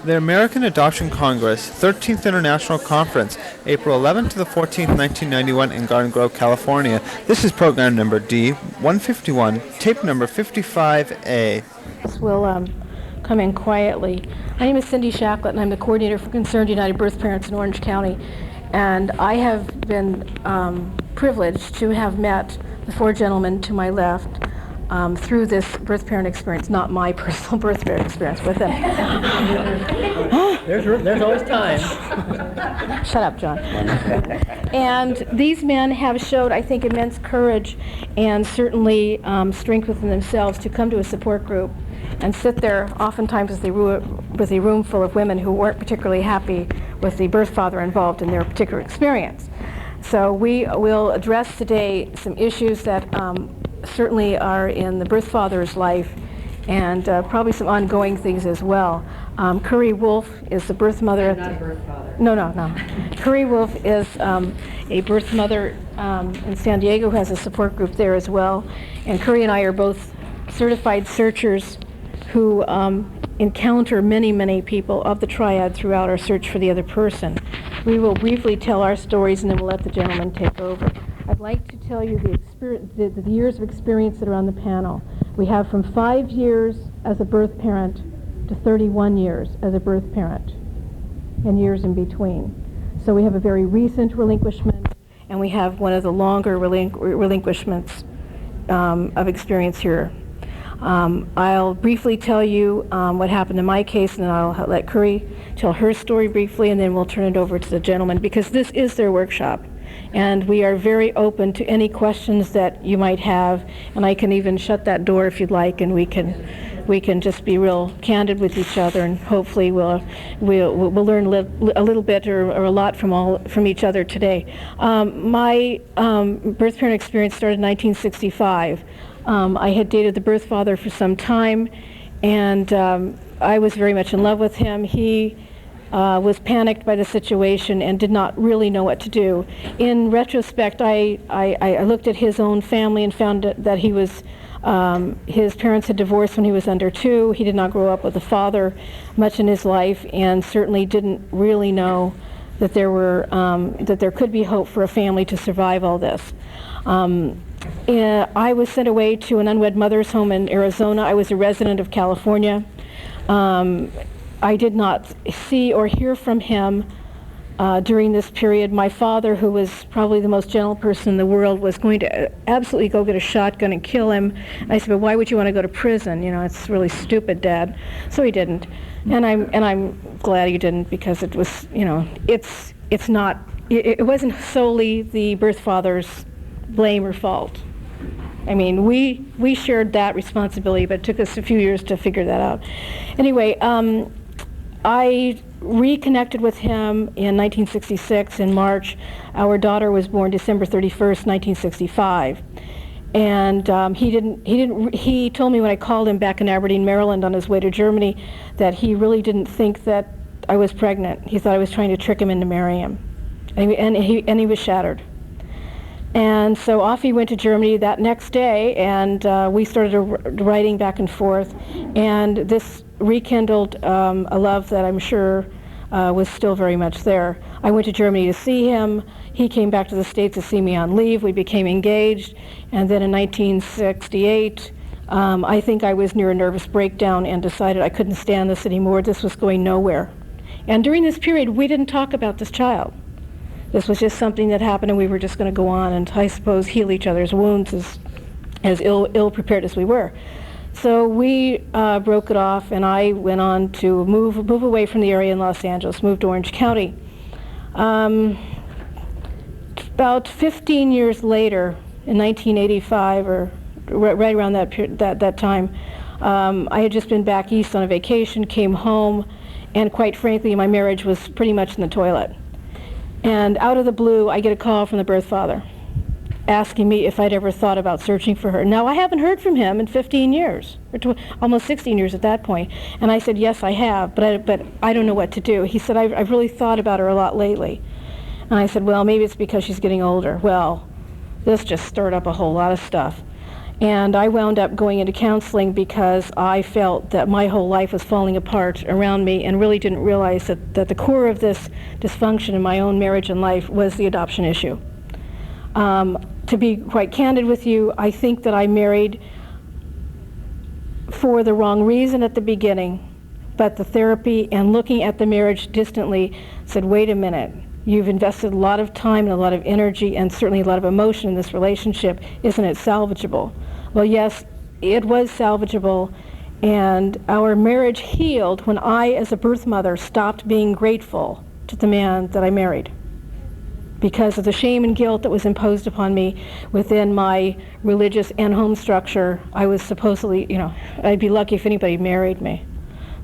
The American Adoption Congress, 13th International Conference, April 11th to the 14th, 1991 in Garden Grove, California. This is program number D151, tape number 55A. Will come in quietly. My name is Cindy Shacklett, and I'm the coordinator for Concerned United Birth Parents in Orange County. And I have been privileged to have met the four gentlemen to my left through this birth parent experience, not my personal birth parent experience with them. There's always time. Shut up, John. And these men have showed, I think, immense courage and certainly strength within themselves to come to a support group and sit there oftentimes with a room full of women who weren't particularly happy with the birth father involved in their particular experience. So we will address today some issues that certainly are in the birth father's life and probably some ongoing things as well. Curry Wolf is the birth mother. Not birth father. No. Curry Wolf is a birth mother in San Diego who has a support group there as well. And Curry and I are both certified searchers who encounter many, many people of the Triad throughout our search for the other person. We will briefly tell our stories and then we'll let the gentleman take over. I'd like to tell you the years of experience that are on the panel. We have from 5 years as a birth parent to 31 years as a birth parent and years in between. So we have a very recent relinquishment and we have one of the longer relinquishments of experience here. I'll briefly tell you what happened in my case, and then I'll let Curry tell her story briefly, and then we'll turn it over to the gentleman, because this is their workshop. And we are very open to any questions that you might have, and I can even shut that door if you'd like, and we can just be real candid with each other, and hopefully we'll learn a little bit or a lot from each other today. My birth parent experience started in 1965. I had dated the birth father for some time, and I was very much in love with him. He was panicked by the situation and did not really know what to do. In retrospect, I looked at his own family and found that he was his parents had divorced when he was under 2. He did not grow up with a father much in his life, and certainly didn't really know that there could be hope for a family to survive all this. I was sent away to an unwed mother's home in Arizona. I was a resident of California. I did not see or hear from him during this period. My father, who was probably the most gentle person in the world, was going to absolutely go get a shotgun and kill him. And I said, "But why would you want to go to prison? You know, it's really stupid, Dad." So he didn't, and I'm glad he didn't, because it was, you know, it wasn't solely the birth father's blame or fault. I mean, we shared that responsibility, but it took us a few years to figure that out. Anyway, I reconnected with him in 1966 in March. Our daughter was born December 31st, 1965. And he told me when I called him back in Aberdeen, Maryland on his way to Germany, that he really didn't think that I was pregnant. He thought I was trying to trick him into marrying him. And he was shattered. And so off he went to Germany that next day, and we started writing back and forth, and this rekindled a love that I'm sure was still very much there. I went to Germany to see him. He came back to the States to see me on leave. We became engaged, and then in 1968, I think I was near a nervous breakdown and decided I couldn't stand this anymore. This was going nowhere. And during this period, we didn't talk about this child. This was just something that happened, and we were just going to go on and, I suppose, heal each other's wounds as ill-prepared as we were. So we broke it off, and I went on to move away from the area in Los Angeles, moved to Orange County. About 15 years later, in 1985, or right around that time, I had just been back east on a vacation, came home, and quite frankly, my marriage was pretty much in the toilet. And out of the blue, I get a call from the birth father asking me if I'd ever thought about searching for her. Now, I haven't heard from him in 15 years, or almost 16 years at that point. And I said, yes, I have, but I don't know what to do. He said, I've really thought about her a lot lately. And I said, well, maybe it's because she's getting older. Well, this just stirred up a whole lot of stuff. And I wound up going into counseling because I felt that my whole life was falling apart around me, and really didn't realize that the core of this dysfunction in my own marriage and life was the adoption issue. To be quite candid with you, I think that I married for the wrong reason at the beginning, but the therapy and looking at the marriage distantly said, wait a minute, you've invested a lot of time and a lot of energy and certainly a lot of emotion in this relationship. Isn't it salvageable? Well, yes, it was salvageable, and our marriage healed when I, as a birth mother, stopped being grateful to the man that I married because of the shame and guilt that was imposed upon me within my religious and home structure. I was supposedly, I'd be lucky if anybody married me.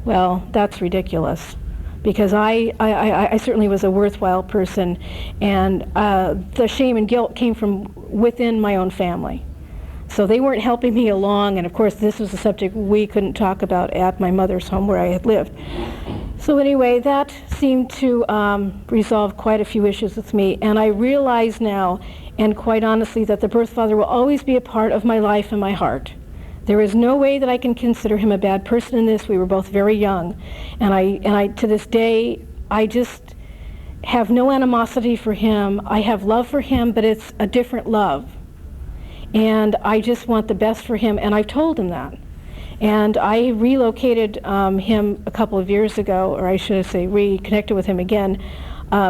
Well, that's ridiculous, because I certainly was a worthwhile person, and the shame and guilt came from within my own family. So they weren't helping me along, and of course this was a subject we couldn't talk about at my mother's home where I had lived. So anyway, that seemed to resolve quite a few issues with me, and I realize now, and quite honestly, that the birth father will always be a part of my life and my heart. There is no way that I can consider him a bad person in this. We were both very young, and I to this day, I just have no animosity for him. I have love for him, but it's a different love. And I just want the best for him, and I've told him that. And I relocated him a couple of years ago, or I should say reconnected with him again.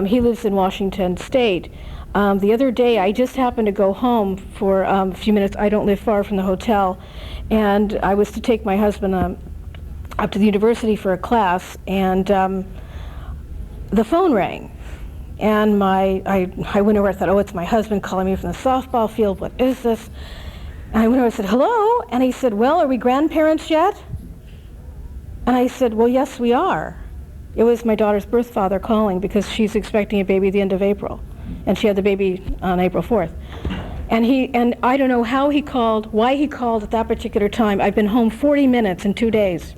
He lives in Washington State. The other day, I just happened to go home for a few minutes. I don't live far from the hotel, and I was to take my husband up to the university for a class, and the phone rang. And I went over, I thought, oh, it's my husband calling me from the softball field. What is this? And I went over and said, hello? And he said, well, are we grandparents yet? And I said, well, yes, we are. It was my daughter's birth father calling because she's expecting a baby at the end of April. And she had the baby on April 4th. And I don't know how he called, why he called at that particular time. I've been home 40 minutes in 2 days.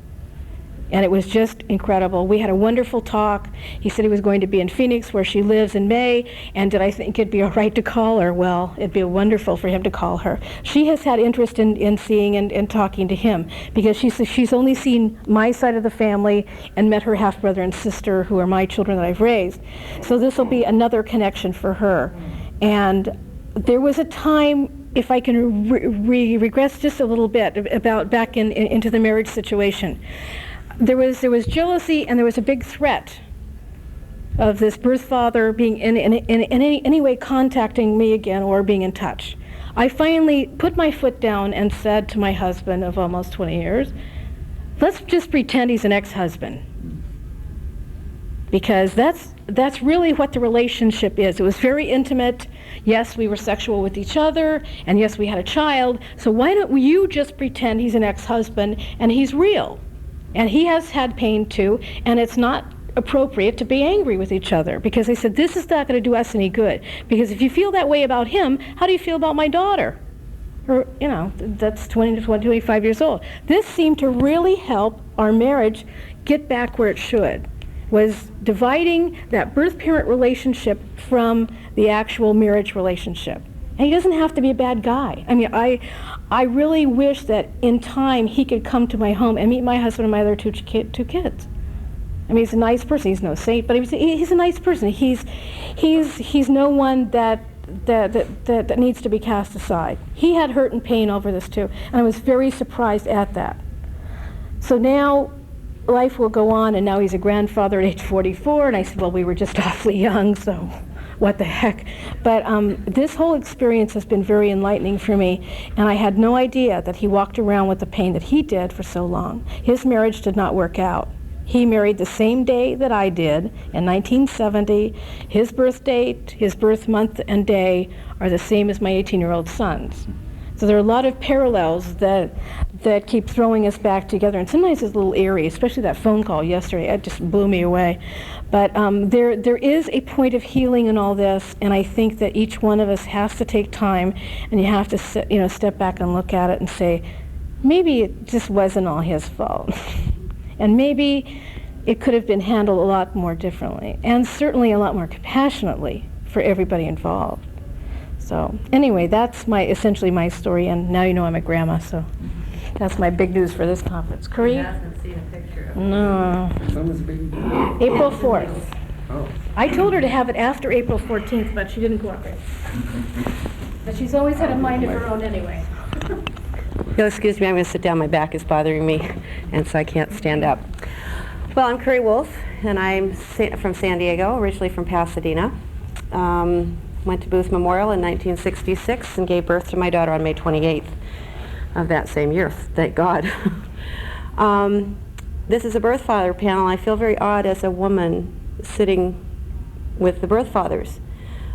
And it was just incredible. We had a wonderful talk. He said he was going to be in Phoenix, where she lives, in May, and did I think it'd be all right to call her? Well, it'd be wonderful for him to call her. She has had interest in seeing and talking to him, because she's only seen my side of the family and met her half-brother and sister, who are my children that I've raised. So this will be another connection for her. And there was a time, if I can regress just a little bit, about back into the marriage situation. There was jealousy, and there was a big threat of this birth father being in any way contacting me again or being in touch. I finally put my foot down and said to my husband of almost 20 years, let's just pretend he's an ex-husband. Because that's really what the relationship is. It was very intimate. Yes, we were sexual with each other, and yes, we had a child. So why don't you just pretend he's an ex-husband and he's real? And he has had pain too, and it's not appropriate to be angry with each other, because they said, this is not going to do us any good. Because if you feel that way about him, how do you feel about my daughter? Or, that's 20 to 25 years old. This seemed to really help our marriage get back where it should, was dividing that birth-parent relationship from the actual marriage relationship. And he doesn't have to be a bad guy. I mean, I really wish that in time he could come to my home and meet my husband and my other two kids. I mean, he's a nice person. He's no saint, but he's a nice person. He's no one that needs to be cast aside. He had hurt and pain over this too, and I was very surprised at that. So now life will go on, and now he's a grandfather at age 44, and I said, well, we were just awfully young, so what the heck. But this whole experience has been very enlightening for me, and I had no idea that he walked around with the pain that he did for so long. His marriage did not work out. He married the same day that I did in 1970. His birth date, his birth month and day are the same as my 18-year-old son's. So there are a lot of parallels that keep throwing us back together, and sometimes it's a little eerie, especially that phone call yesterday. It just blew me away. But there is a point of healing in all this, and I think that each one of us has to take time, and you have to step back and look at it and say, maybe it just wasn't all his fault. And maybe it could have been handled a lot more differently, and certainly a lot more compassionately for everybody involved. So anyway, that's essentially my story, and now you know I'm a grandma, so that's my big news for this conference. Curry? He hasn't seen a picture of it. No. When was the baby? April 4th. Oh. I told her to have it after April 14th, but she didn't cooperate. But she's always had a mind of her own anyway. You'll excuse me, I'm going to sit down. My back is bothering me, and so I can't stand up. Well, I'm Curry Wolf, and I'm from San Diego, originally from Pasadena. Went to Booth Memorial in 1966 and gave birth to my daughter on May 28th of that same year, thank God. This is a Birthfather panel. I feel very odd as a woman sitting with the Birthfathers.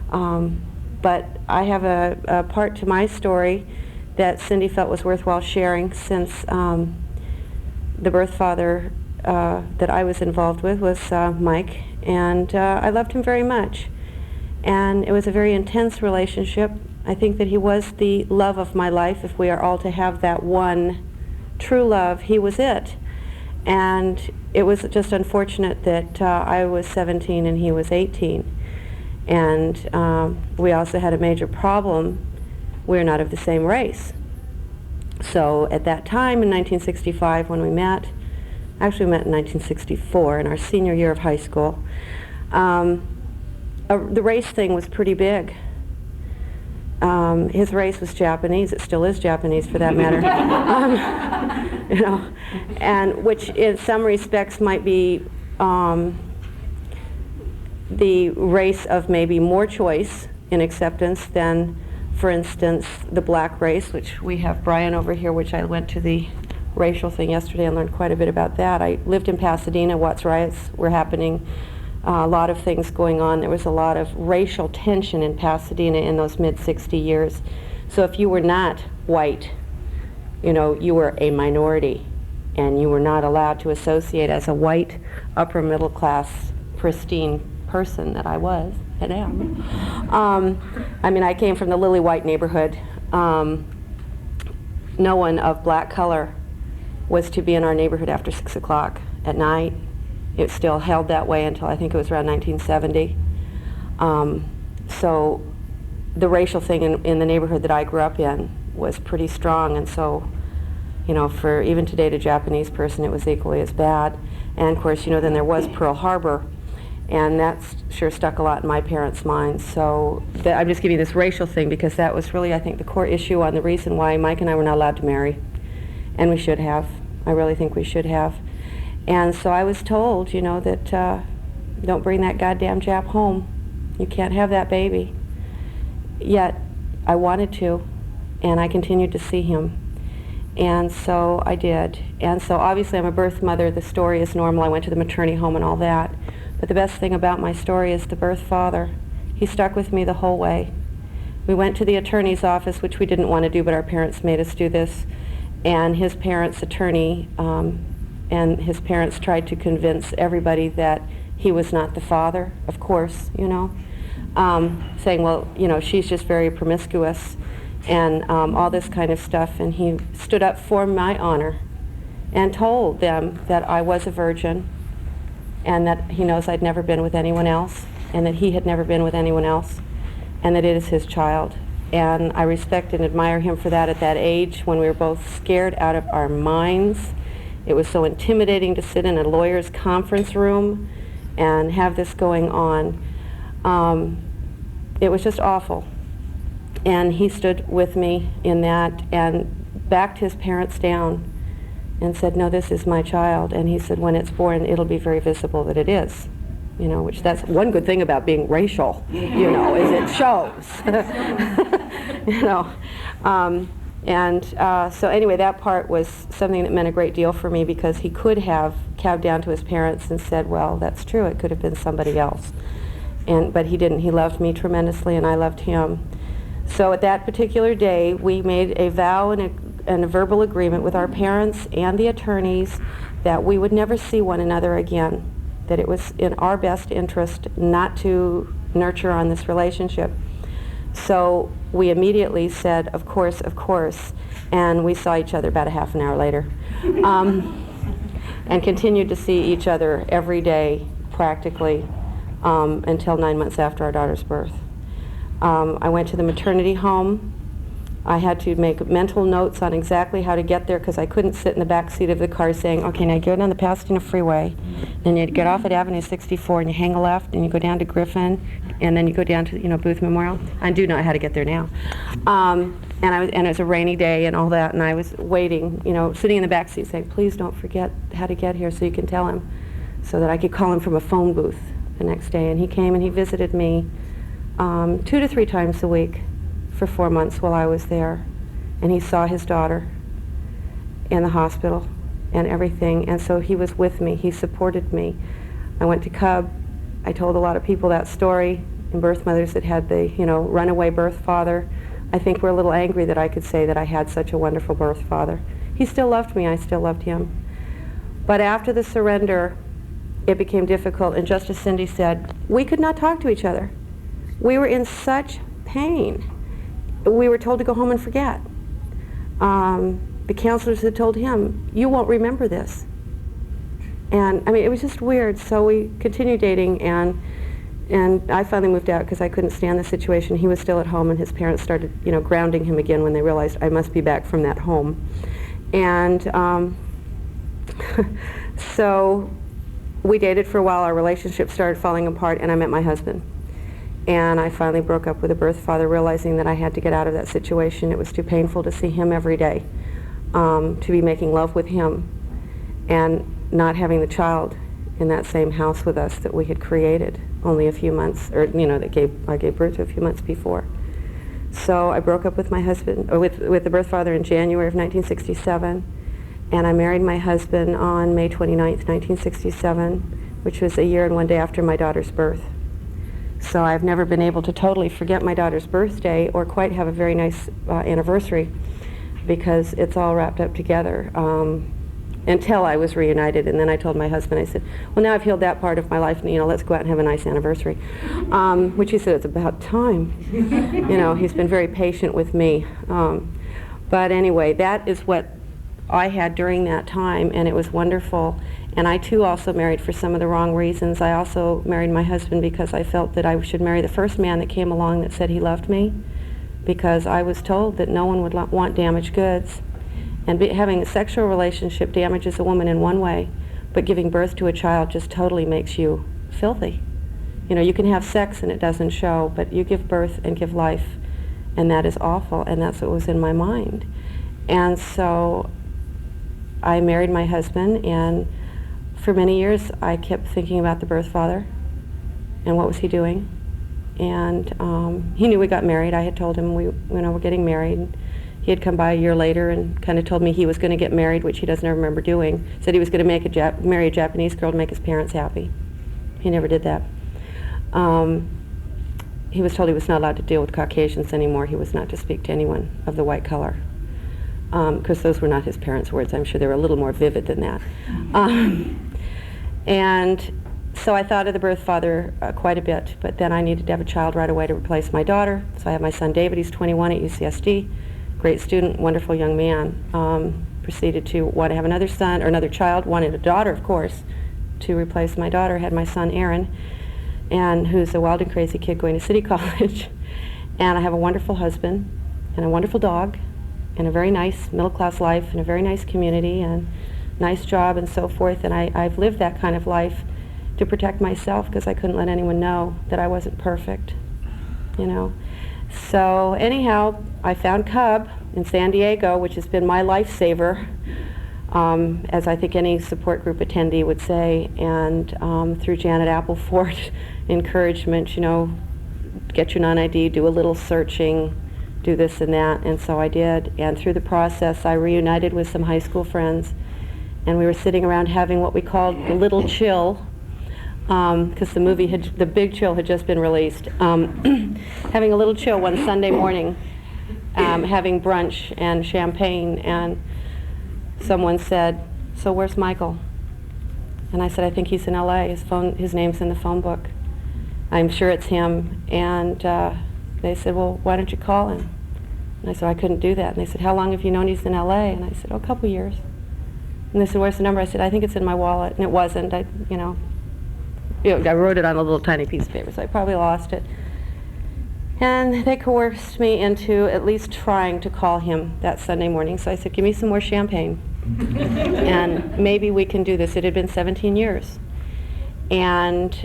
But I have a part to my story that Cindy felt was worthwhile sharing, since the Birthfather that I was involved with was Mike, and I loved him very much. And it was a very intense relationship. I think that he was the love of my life. If we are all to have that one true love, he was it. And it was just unfortunate that I was 17 and he was 18. And we also had a major problem. We're not of the same race. So at that time in 1965 when we met, actually we met in 1964 in our senior year of high school, the race thing was pretty big. His race was Japanese. It still is Japanese, for that matter. You know, and which in some respects might be the race of maybe more choice in acceptance than, for instance, the black race, which we have Brian over here, which I went to the racial thing yesterday and learned quite a bit about that. I lived in Pasadena. Watts riots were happening. A lot of things going on. There was a lot of racial tension in Pasadena in those mid-60 years. So if you were not white, you know, you were a minority, and you were not allowed to associate as a white, upper middle class, pristine person that I was and am. I mean, I came from the Lily White neighborhood. No one of black color was to be in our neighborhood after 6 o'clock at night. It still held that way until I think it was around 1970. So the racial thing in the neighborhood that I grew up in was pretty strong, and so, you know, for even today, to a Japanese person, it was equally as bad. And of course, you know, then there was Pearl Harbor, and that's sure stuck a lot in my parents' minds. So I'm just giving you this racial thing because that was really, I think, the core issue on the reason why Mike and I were not allowed to marry. And we should have. I really think we should have. And so I was told, you know, that don't bring that goddamn Jap home. You can't have that baby. Yet I wanted to, and I continued to see him. And so I did. And so obviously I'm a birth mother. The story is normal. I went to the maternity home and all that. But the best thing about my story is the birth father. He stuck with me the whole way. We went to the attorney's office, which we didn't want to do, but our parents made us do this. And his parents' attorney and his parents tried to convince everybody that he was not the father, of course, you know, saying, well, you know, she's just very promiscuous and all this kind of stuff. And he stood up for my honor and told them that I was a virgin and that he knows I'd never been with anyone else and that he had never been with anyone else and that it is his child. And I respect and admire him for that at that age when we were both scared out of our minds. It was so intimidating to sit in a lawyer's conference room and have this going on. It was just awful. And he stood with me in that and backed his parents down and said, no, this is my child. And he said, when it's born, it'll be very visible that it is. You know, which that's one good thing about being racial, you know, is it shows. You know. So anyway, that part was something that meant a great deal for me because he could have cowed down to his parents and said, well, that's true, it could have been somebody else. But he didn't. He loved me tremendously and I loved him. So at that particular day, we made a vow and a verbal agreement with our parents and the attorneys that we would never see one another again, that it was in our best interest not to nurture on this relationship. So we immediately said, of course, and we saw each other about a half an hour later, and continued to see each other every day, practically, until 9 months after our daughter's birth. I went to the maternity home. I had to make mental notes on exactly how to get there because I couldn't sit in the back seat of the car saying, okay, now you go down the Pasadena Freeway, then you get off at Avenue 64 and you hang a left and you go down to Griffin, and then you go down to Booth Memorial. I do know how to get there now. And it was a rainy day and all that, and I was waiting, sitting in the back seat saying, please don't forget how to get here so you can tell him, so that I could call him from a phone booth the next day. And he came and he visited me 2 to 3 times a week for 4 months while I was there, and he saw his daughter in the hospital and everything, and so he was with me. He supported me. I went to Cub. I told a lot of people that story, and birth mothers that had the runaway birth father. I think we're a little angry that I could say that I had such a wonderful birth father. He still loved me. I still loved him. But after the surrender, it became difficult, and just as Cindy said, we could not talk to each other. We were in such pain. We were told to go home and forget. The counselors had told him, you won't remember this. And it was just weird. So we continued dating, and I finally moved out because I couldn't stand the situation. He was still at home, and his parents started, grounding him again when they realized I must be back from that home. And so we dated for a while. Our relationship started falling apart, and I met my husband. And I finally broke up with a birth father, realizing that I had to get out of that situation. It was too painful to see him every day, to be making love with him and not having the child in that same house with us that we had created only a few months, or I gave birth to a few months before. So I broke up with my husband, or with the birth father, in January of 1967, and I married my husband on May 29th, 1967, which was a year and 1 day after my daughter's birth. So I've never been able to totally forget my daughter's birthday or quite have a very nice anniversary, because it's all wrapped up together until I was reunited. And then I told my husband, I said, well, now I've healed that part of my life, and let's go out and have a nice anniversary, which he said, it's about time. He's been very patient with me. But anyway, that is what I had during that time, and it was wonderful. And I too also married for some of the wrong reasons. I also married my husband because I felt that I should marry the first man that came along that said he loved me, because I was told that no one would want damaged goods. And having a sexual relationship damages a woman in one way, but giving birth to a child just totally makes you filthy. You can have sex and it doesn't show, but you give birth and give life, and that is awful, and that's what was in my mind. And so I married my husband, and for many years I kept thinking about the birth father and what was he doing. And he knew we got married. I had told him we're getting married. He had come by a year later and kind of told me he was going to get married, which he doesn't ever remember doing. Said he was going to marry a Japanese girl to make his parents happy. He never did that. He was told he was not allowed to deal with Caucasians anymore. He was not to speak to anyone of the white color, because those were not his parents' words. I'm sure they were a little more vivid than that. And so I thought of the birth father quite a bit, but then I needed to have a child right away to replace my daughter. So I have my son David. He's 21 at UCSD, great student, wonderful young man. Proceeded to want to have another son, or another child, wanted a daughter, of course, to replace my daughter. Had my son Aaron, and who's a wild and crazy kid going to City College. And I have a wonderful husband and a wonderful dog and a very nice middle-class life and a very nice community and nice job and so forth. And I've lived that kind of life to protect myself, because I couldn't let anyone know that I wasn't perfect, So anyhow, I found Cub in San Diego, which has been my lifesaver, as I think any support group attendee would say. And through Janet Appleford encouragement, get your non-ID, do a little searching, do this and that. And so I did. And through the process, I reunited with some high school friends. And we were sitting around having what we called the Little Chill, because the Big Chill had just been released. Having a little chill one Sunday morning, having brunch and champagne, and someone said, "So where's Michael?" And I said, "I think he's in LA. His name's in the phone book. I'm sure it's him." And they said, "Well, why don't you call him?" And I said, "I couldn't do that." And they said, "How long have you known he's in LA?" And I said, "Oh, a couple years." And they said, "Where's the number?" I said, "I think it's in my wallet." And it wasn't. I wrote it on a little tiny piece of paper, so I probably lost it. And they coerced me into at least trying to call him that Sunday morning. So I said, give me some more champagne. And maybe we can do this. It had been 17 years. And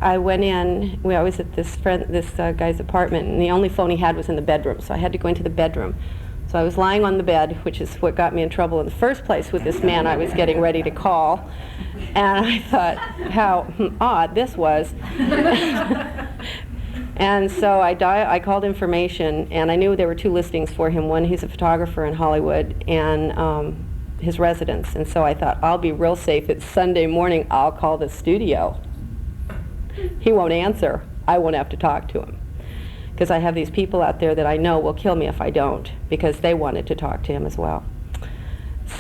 I went in. I was at this guy's apartment, and the only phone he had was in the bedroom. So I had to go into the bedroom. So I was lying on the bed, which is what got me in trouble in the first place with this man I was getting ready to call. And I thought how odd this was. And so I called information, and I knew there were two listings for him. One, he's a photographer in Hollywood, and his residence. And so I thought, I'll be real safe. It's Sunday morning. I'll call the studio. He won't answer. I won't have to talk to him. Because I have these people out there that I know will kill me if I don't, because they wanted to talk to him as well.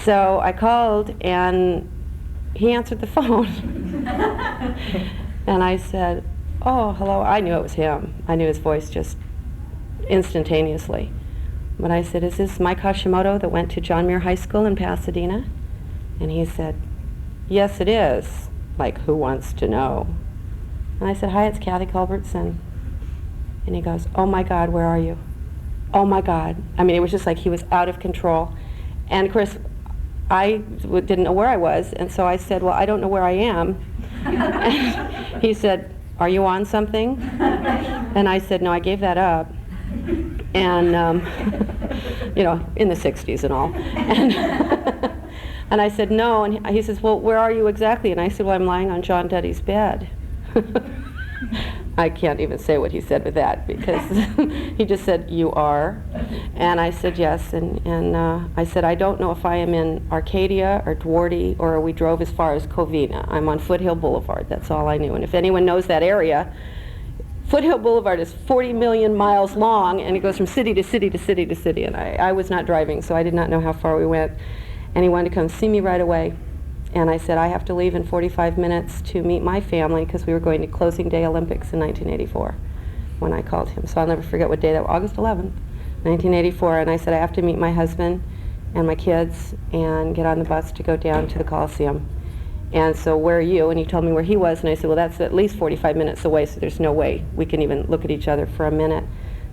So I called, and he answered the phone. And I said, oh, hello. I knew it was him. I knew his voice just instantaneously. But I said, is this Mike Hashimoto that went to John Muir High School in Pasadena? And he said, yes, it is. Like, who wants to know? And I said, hi, it's Kathy Culbertson. And he goes, oh my God, where are you? Oh my God. I mean, it was just like he was out of control. And of course, I didn't know where I was, and so I said, well, I don't know where I am. And he said, are you on something? And I said, no, I gave that up. And, you know, in the 60s and all. And I said, no, and he says, well, where are you exactly? And I said, well, I'm lying on John Duddy's bed. I can't even say what he said with that, because he just said, you are? And I said, yes, and I said, I don't know if I am in Arcadia or Duarte, or we drove as far as Covina. I'm on Foothill Boulevard, that's all I knew. And if anyone knows that area, Foothill Boulevard is 40 million miles long, and it goes from city to city to city to city, and I was not driving, so I did not know how far we went. And he wanted to come see me right away. And I said, I have to leave in 45 minutes to meet my family, because we were going to Closing Day Olympics in 1984 when I called him. So I'll never forget what day that was, August 11th, 1984. And I said, I have to meet my husband and my kids and get on the bus to go down to the Coliseum. And so, where are you? And he told me where he was, and I said, well, that's at least 45 minutes away, so there's no way we can even look at each other for a minute.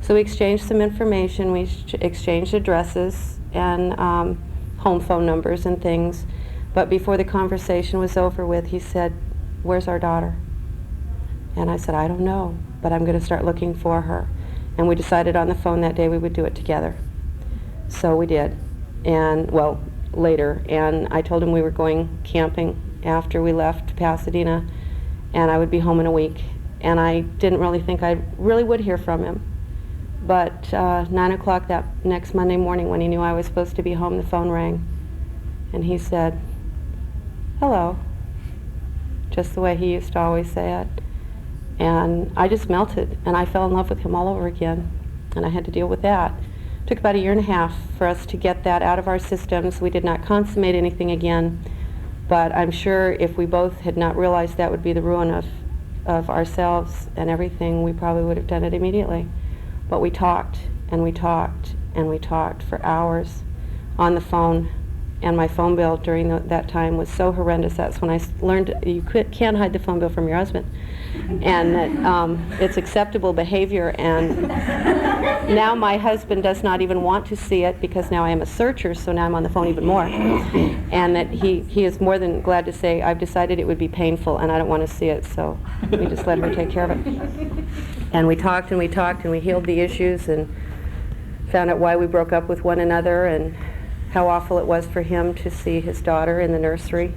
So we exchanged some information. We exchanged addresses and home phone numbers and things. But before the conversation was over with, he said, where's our daughter? And I said, I don't know, but I'm going to start looking for her. And we decided on the phone that day we would do it together. So we did. And, well, later. And I told him we were going camping after we left Pasadena, and I would be home in a week. And I didn't really think I really would hear from him. But 9 o'clock that next Monday morning, when he knew I was supposed to be home, the phone rang. And he said, hello, just the way he used to always say it. And I just melted, and I fell in love with him all over again, and I had to deal with that. It took about 1.5 years for us to get that out of our systems. We did not consummate anything again, but I'm sure if we both had not realized that would be the ruin of ourselves and everything, we probably would have done it immediately. But we talked, and we talked, and we talked for hours on the phone. And my phone bill during that time was so horrendous. That's when I learned you can't hide the phone bill from your husband, and that it's acceptable behavior. And now my husband does not even want to see it, because now I am a searcher, so now I'm on the phone even more. And that he is more than glad to say, I've decided it would be painful and I don't want to see it, so we just let her take care of it. And we talked and we talked, and we healed the issues and found out why we broke up with one another, and how awful it was for him to see his daughter in the nursery,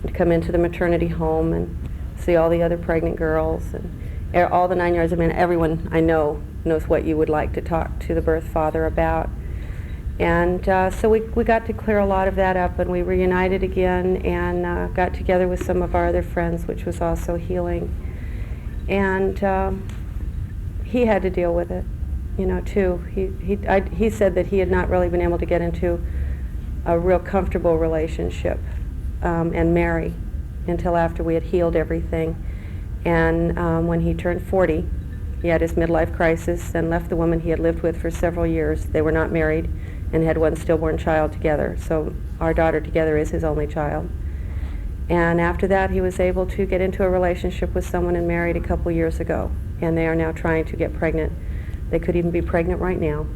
and to come into the maternity home and see all the other pregnant girls, and all the 9 yards. I mean, everyone I know knows what you would like to talk to the birth father about. And so we got to clear a lot of that up, and we reunited again, and got together with some of our other friends, which was also healing. And he had to deal with it, you know, too. He said that he had not really been able to get into a real comfortable relationship and marry until after we had healed everything. And when he turned 40, he had his midlife crisis and left the woman he had lived with for several years. They were not married and had one stillborn child together. So our daughter together is his only child. And after that, he was able to get into a relationship with someone and married a couple years ago. And they are now trying to get pregnant They could even be pregnant right now.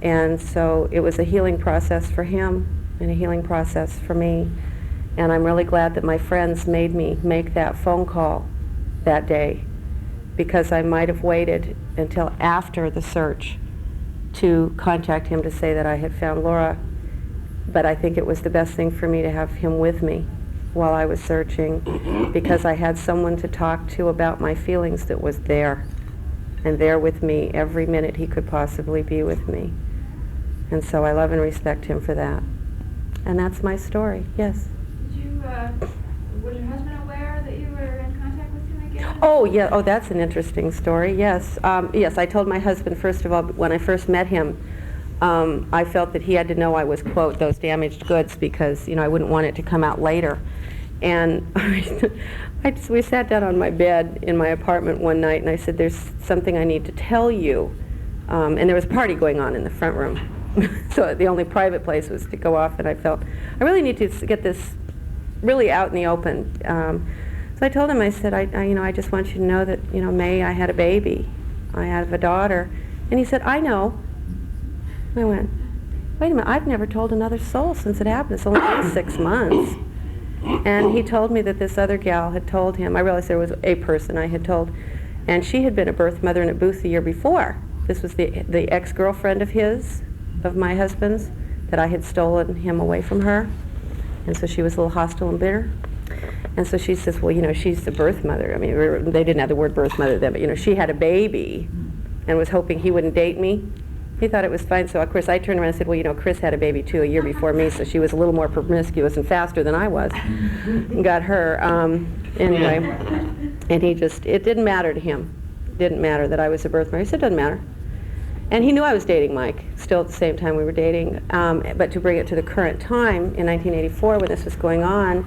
And so it was a healing process for him and a healing process for me. And I'm really glad that my friends made me make that phone call that day, because I might have waited until after the search to contact him to say that I had found Laura. But I think it was the best thing for me to have him with me while I was searching, because I had someone to talk to about my feelings that was there, and there with me every minute he could possibly be with me. And so I love and respect him for that. And that's my story. Yes? Was your husband aware that you were in contact with him again? Oh, yeah. Oh, that's an interesting story. Yes. Yes, I told my husband, first of all, when I first met him, I felt that he had to know I was, quote, those damaged goods, because, I wouldn't want it to come out later. And we sat down on my bed in my apartment one night, and I said, there's something I need to tell you. And there was a party going on in the front room. So the only private place was to go off, and I felt, I really need to get this really out in the open. So I told him, I said, I just want you to know that, May, I had a baby. I have a daughter. And he said, I know. I went, wait a minute, I've never told another soul since it happened. It's only been 6 months. And he told me that this other gal had told him. I realized there was a person I had told, and she had been a birth mother in a booth the year before. This was the ex-girlfriend of his, of my husband's, that I had stolen him away from her. And so she was a little hostile and bitter. And so she says, well, she's the birth mother. I mean, they didn't have the word birth mother then, but, she had a baby and was hoping he wouldn't date me. He thought it was fine. So, of course, I turned around and said, well, Chris had a baby, too, a year before me, so she was a little more promiscuous and faster than I was. And got her. Anyway, and it didn't matter to him. It didn't matter that I was a birth mother. He said, it doesn't matter. And he knew I was dating Mike, still at the same time we were dating. But to bring it to the current time, in 1984, when this was going on,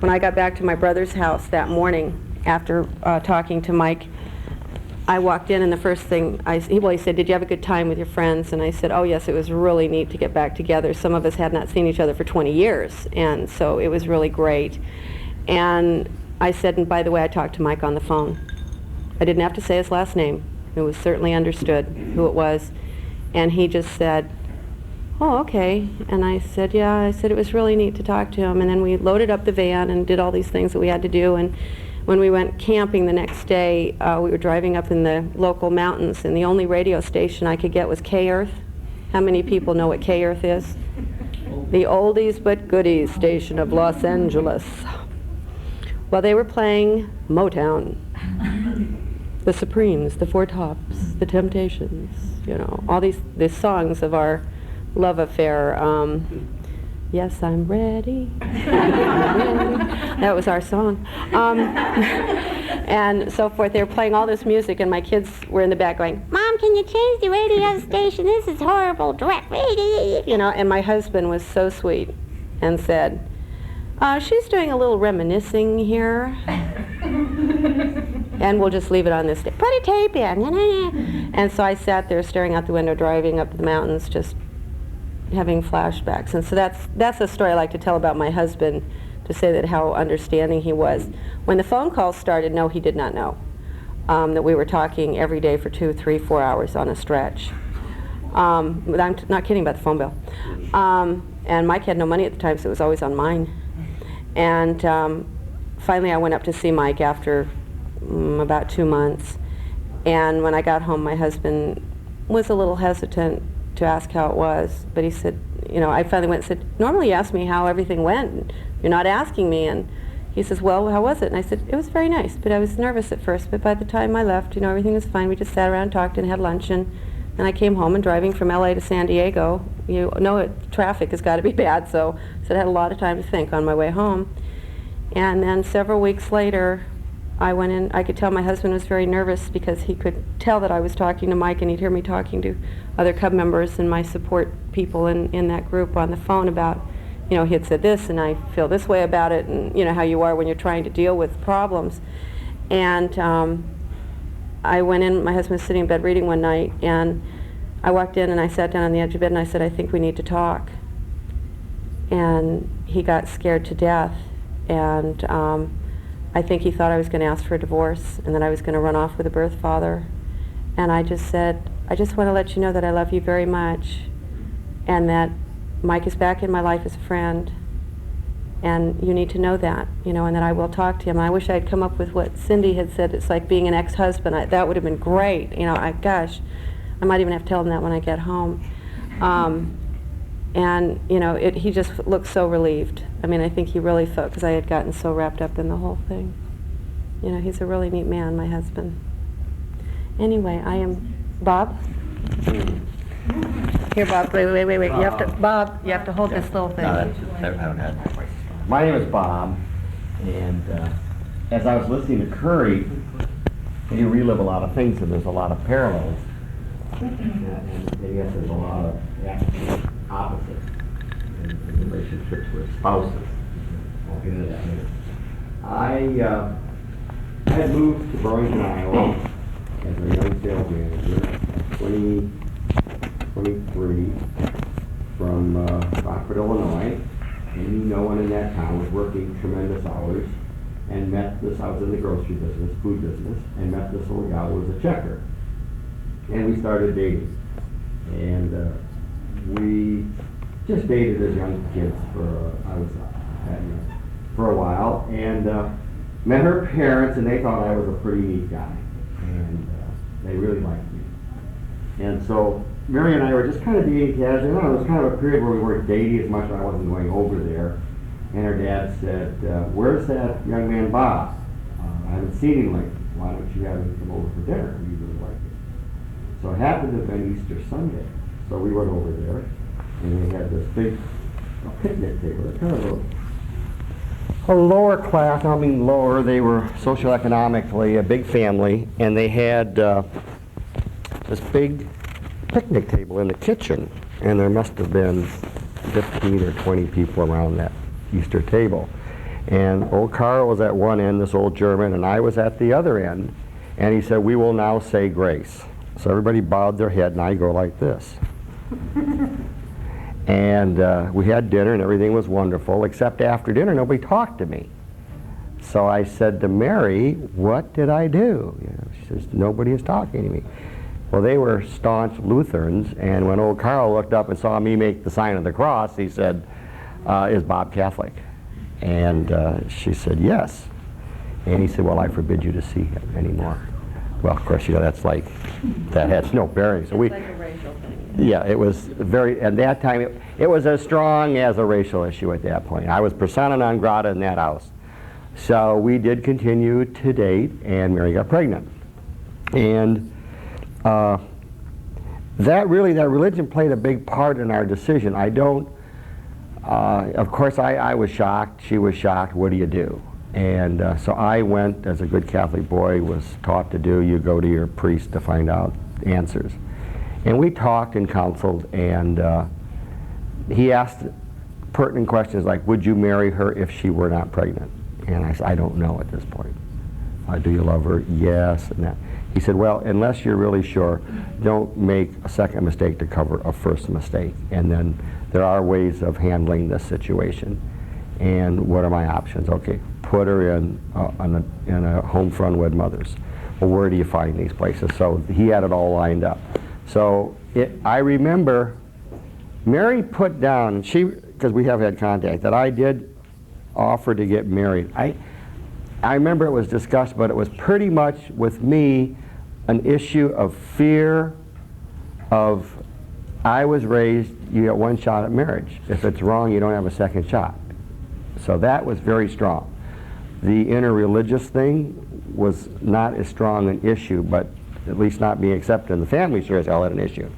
when I got back to my brother's house that morning after talking to Mike, I walked in, and the first thing he said, did you have a good time with your friends? And I said, oh yes, it was really neat to get back together. Some of us had not seen each other for 20 years, and so it was really great. And I said, and by the way, I talked to Mike on the phone. I didn't have to say his last name. It was certainly understood who it was. And he just said, oh, okay. And I said, yeah. I said it was really neat to talk to him. And then we loaded up the van and did all these things that we had to do. And when we went camping the next day, we were driving up in the local mountains, and the only radio station I could get was K-Earth. How many people know what K-Earth is? The oldies but goodies station of Los Angeles. Well, they were playing Motown, the Supremes, the Four Tops, the Temptations, all these songs of our love affair. Yes, I'm ready. That was our song. And so forth. They were playing all this music, and my kids were in the back going, Mom, can you change the radio station? This is horrible. Direct radio. And my husband was so sweet and said, she's doing a little reminiscing here. And we'll just leave it on this day. Put a tape in. And so I sat there staring out the window, driving up to the mountains, just having flashbacks. And so that's a story I like to tell about my husband, to say that how understanding he was. When the phone calls started, no, he did not know that we were talking every day for 2, 3, 4 hours on a stretch. But I'm not kidding about the phone bill. And Mike had no money at the time, so it was always on mine. And finally I went up to see Mike after about 2 months. And when I got home, my husband was a little hesitant to ask how it was, but he said, I finally went and said, normally you ask me how everything went. You're not asking me. And he says, well, how was it? And I said, it was very nice, but I was nervous at first. But by the time I left, everything was fine. We just sat around, talked, and had lunch. And I came home, and driving from LA to San Diego, traffic has got to be bad. So I had a lot of time to think on my way home. And then several weeks later, I went in. I could tell my husband was very nervous, because he could tell that I was talking to Mike, and he'd hear me talking to other Cub members and my support people in that group on the phone about, he had said this, and I feel this way about it, and how you are when you're trying to deal with problems. And I went in. My husband was sitting in bed reading one night, and I walked in, and I sat down on the edge of bed, and I said, I think we need to talk. And he got scared to death, and I think he thought I was going to ask for a divorce, and that I was going to run off with a birth father. And I just said, I just want to let you know that I love you very much, and that Mike is back in my life as a friend, and you need to know that, you know, and that I will talk to him. I wish I'd come up with what Cindy had said. It's like being an ex-husband. That would have been great. You know, gosh, I might even have to tell him that when I get home. And, you know, he just looked so relieved. I mean, I think he really felt, because I had gotten so wrapped up in the whole thing. You know, he's a really neat man, my husband. Anyway, I am Bob. Here, Bob. Wait. You have to, Bob. You have to hold this little thing. No, I haven't had my voice. My name is Bob, and as I was listening to Curry, you relive a lot of things, and there's a lot of parallels. And I guess there's a lot of actual opposites in relationships with spouses. I'll get into that later. I had moved to Burlington, Iowa as a young sales manager, 23, from Rockford, Illinois. And no one in that town was working tremendous hours, and met this, I was in the grocery business, food business, and met this little gal who was a checker. And we started dating. And we just dated as young kids for a while, and met her parents, and they thought I was a pretty neat guy, and they really liked me. And so Mary and I were just kind of dating casually. It was kind of a period where we weren't dating as much, and I wasn't going over there. And her dad said, where's that young man Bob? I haven't seen him lately. Why don't you have him come over for dinner? We really like it. So it happened to have been Easter Sunday. So we went over there, and we had this big picnic table. Kind of a lower class, I mean lower, they were socioeconomically a big family, and they had this big picnic table in the kitchen, and there must have been 15 or 20 people around that Easter table. And old Carl was at one end, this old German, and I was at the other end, and he said, we will now say grace. So everybody bowed their head, and I go like this. And we had dinner, and everything was wonderful, except after dinner, nobody talked to me. So I said to Mary, what did I do? You know, she says, nobody is talking to me. Well, they were staunch Lutherans, and when old Carl looked up and saw me make the sign of the cross, he said, is Bob Catholic? And she said, yes. And he said, well, I forbid you to see him anymore. Well, of course, you know, that's like, that has no bearing. So we, It's like a racial thing. yeah, it was very, at that time, it was as strong as a racial issue at that point. I was persona non grata in that house. So we did continue to date, and Mary got pregnant. And that religion played a big part in our decision. I don't, of course I was shocked, she was shocked, what do you do? And so I went, as a good Catholic boy was taught to do, you go to your priest to find out answers. And we talked and counseled, and he asked pertinent questions like, would you marry her if she were not pregnant? And I said, I don't know at this point. Do you love her? Yes. And that. He said, well, unless you're really sure, don't make a second mistake to cover a first mistake. And then there are ways of handling this situation. And what are my options? Okay, put her in a home for unwed mothers. Well, where do you find these places? So he had it all lined up. So I remember Mary put down, because we have had contact, that I did offer to get married. I remember it was discussed, but it was pretty much with me an issue of fear of, I was raised, you get one shot at marriage. If it's wrong, you don't have a second shot. So that was very strong. The interreligious thing was not as strong an issue, but at least not being accepted in the family sure as hell had an issue.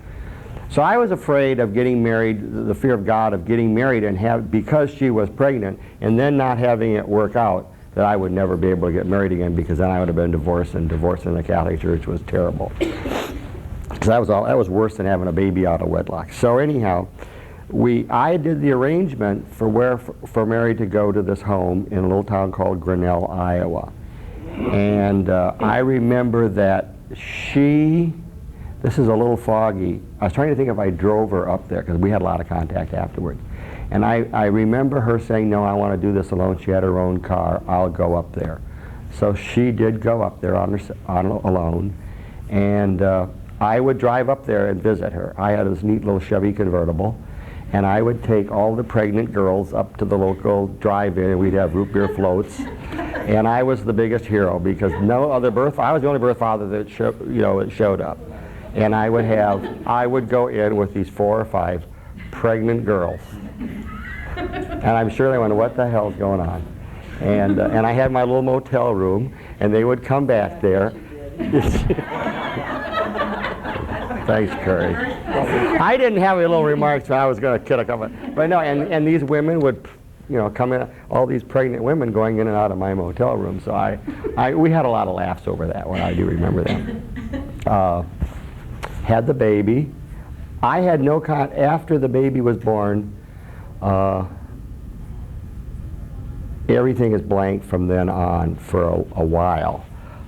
So I was afraid of getting married, the fear of God of getting married and because she was pregnant and then not having it work out, that I would never be able to get married again, because then I would have been divorced, and divorce in the Catholic Church was terrible. Because that was worse than having a baby out of wedlock. So anyhow, I did the arrangement for Mary to go to this home in a little town called Grinnell, Iowa. And I remember that this is a little foggy. I was trying to think if I drove her up there, because we had a lot of contact afterwards. And I remember her saying, no, I want to do this alone. She had her own car. I'll go up there. So she did go up there alone. And I would drive up there and visit her. I had this neat little Chevy convertible, and I would take all the pregnant girls up to the local drive-in, and we'd have root beer floats. And I was the biggest hero because no other I was the only birth father that showed up. And I would go in with these 4 or 5 pregnant girls. And I'm sure they went, what the hell's going on? And I had my little motel room, and they would come back there. Thanks, Curry. I didn't have any little remarks, but I was going to kid a couple. But no, and these women would, come in, all these pregnant women going in and out of my motel room. So we had a lot of laughs over that one. I do remember that. Had the baby. I had no after the baby was born, everything is blank from then on for a while.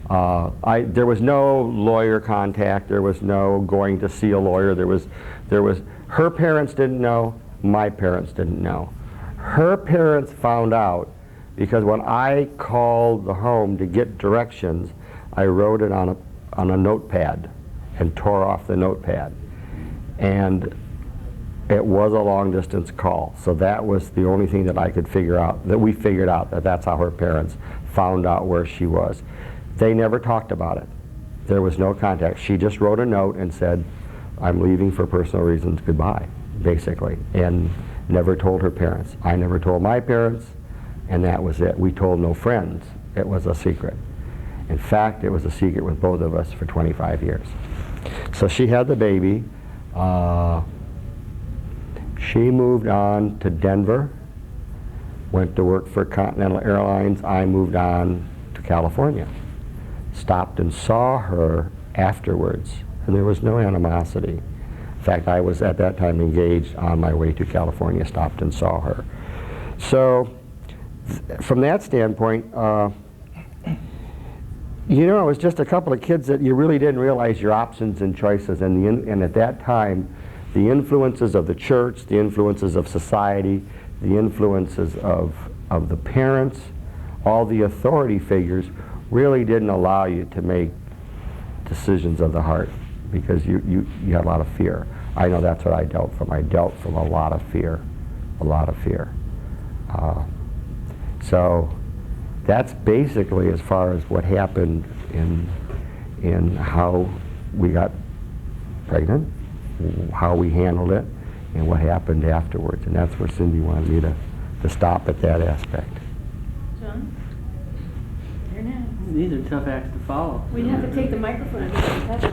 There was no lawyer contact. There was no going to see a lawyer. There was. Her parents didn't know. My parents didn't know. Her parents found out because when I called the home to get directions, I wrote it on a notepad and tore off the notepad. And it was a long-distance call. So that was the only thing that I could figure out, that we figured out, that's how her parents found out where she was. They never talked about it. There was no contact. She just wrote a note and said, I'm leaving for personal reasons, goodbye, basically, and never told her parents. I never told my parents, and that was it. We told no friends. It was a secret. In fact, it was a secret with both of us for 25 years. So she had the baby. She moved on to Denver, went to work for Continental Airlines. I moved on to California. Stopped and saw her afterwards, and there was no animosity. In fact, I was at that time engaged on my way to California, stopped and saw her. So from that standpoint, it was just a couple of kids that you really didn't realize your options and choices, and at that time, the influences of the church, the influences of society, the influences of the parents, all the authority figures really didn't allow you to make decisions of the heart because you had a lot of fear. I know that's what I dealt from. I dealt from a lot of fear, a lot of fear. So that's basically as far as what happened in how we got pregnant, how we handled it, and what happened afterwards. And that's where Cindy wanted me to stop at that aspect. John? You're next. These are tough acts to follow. We'd have to take the microphone and touch it.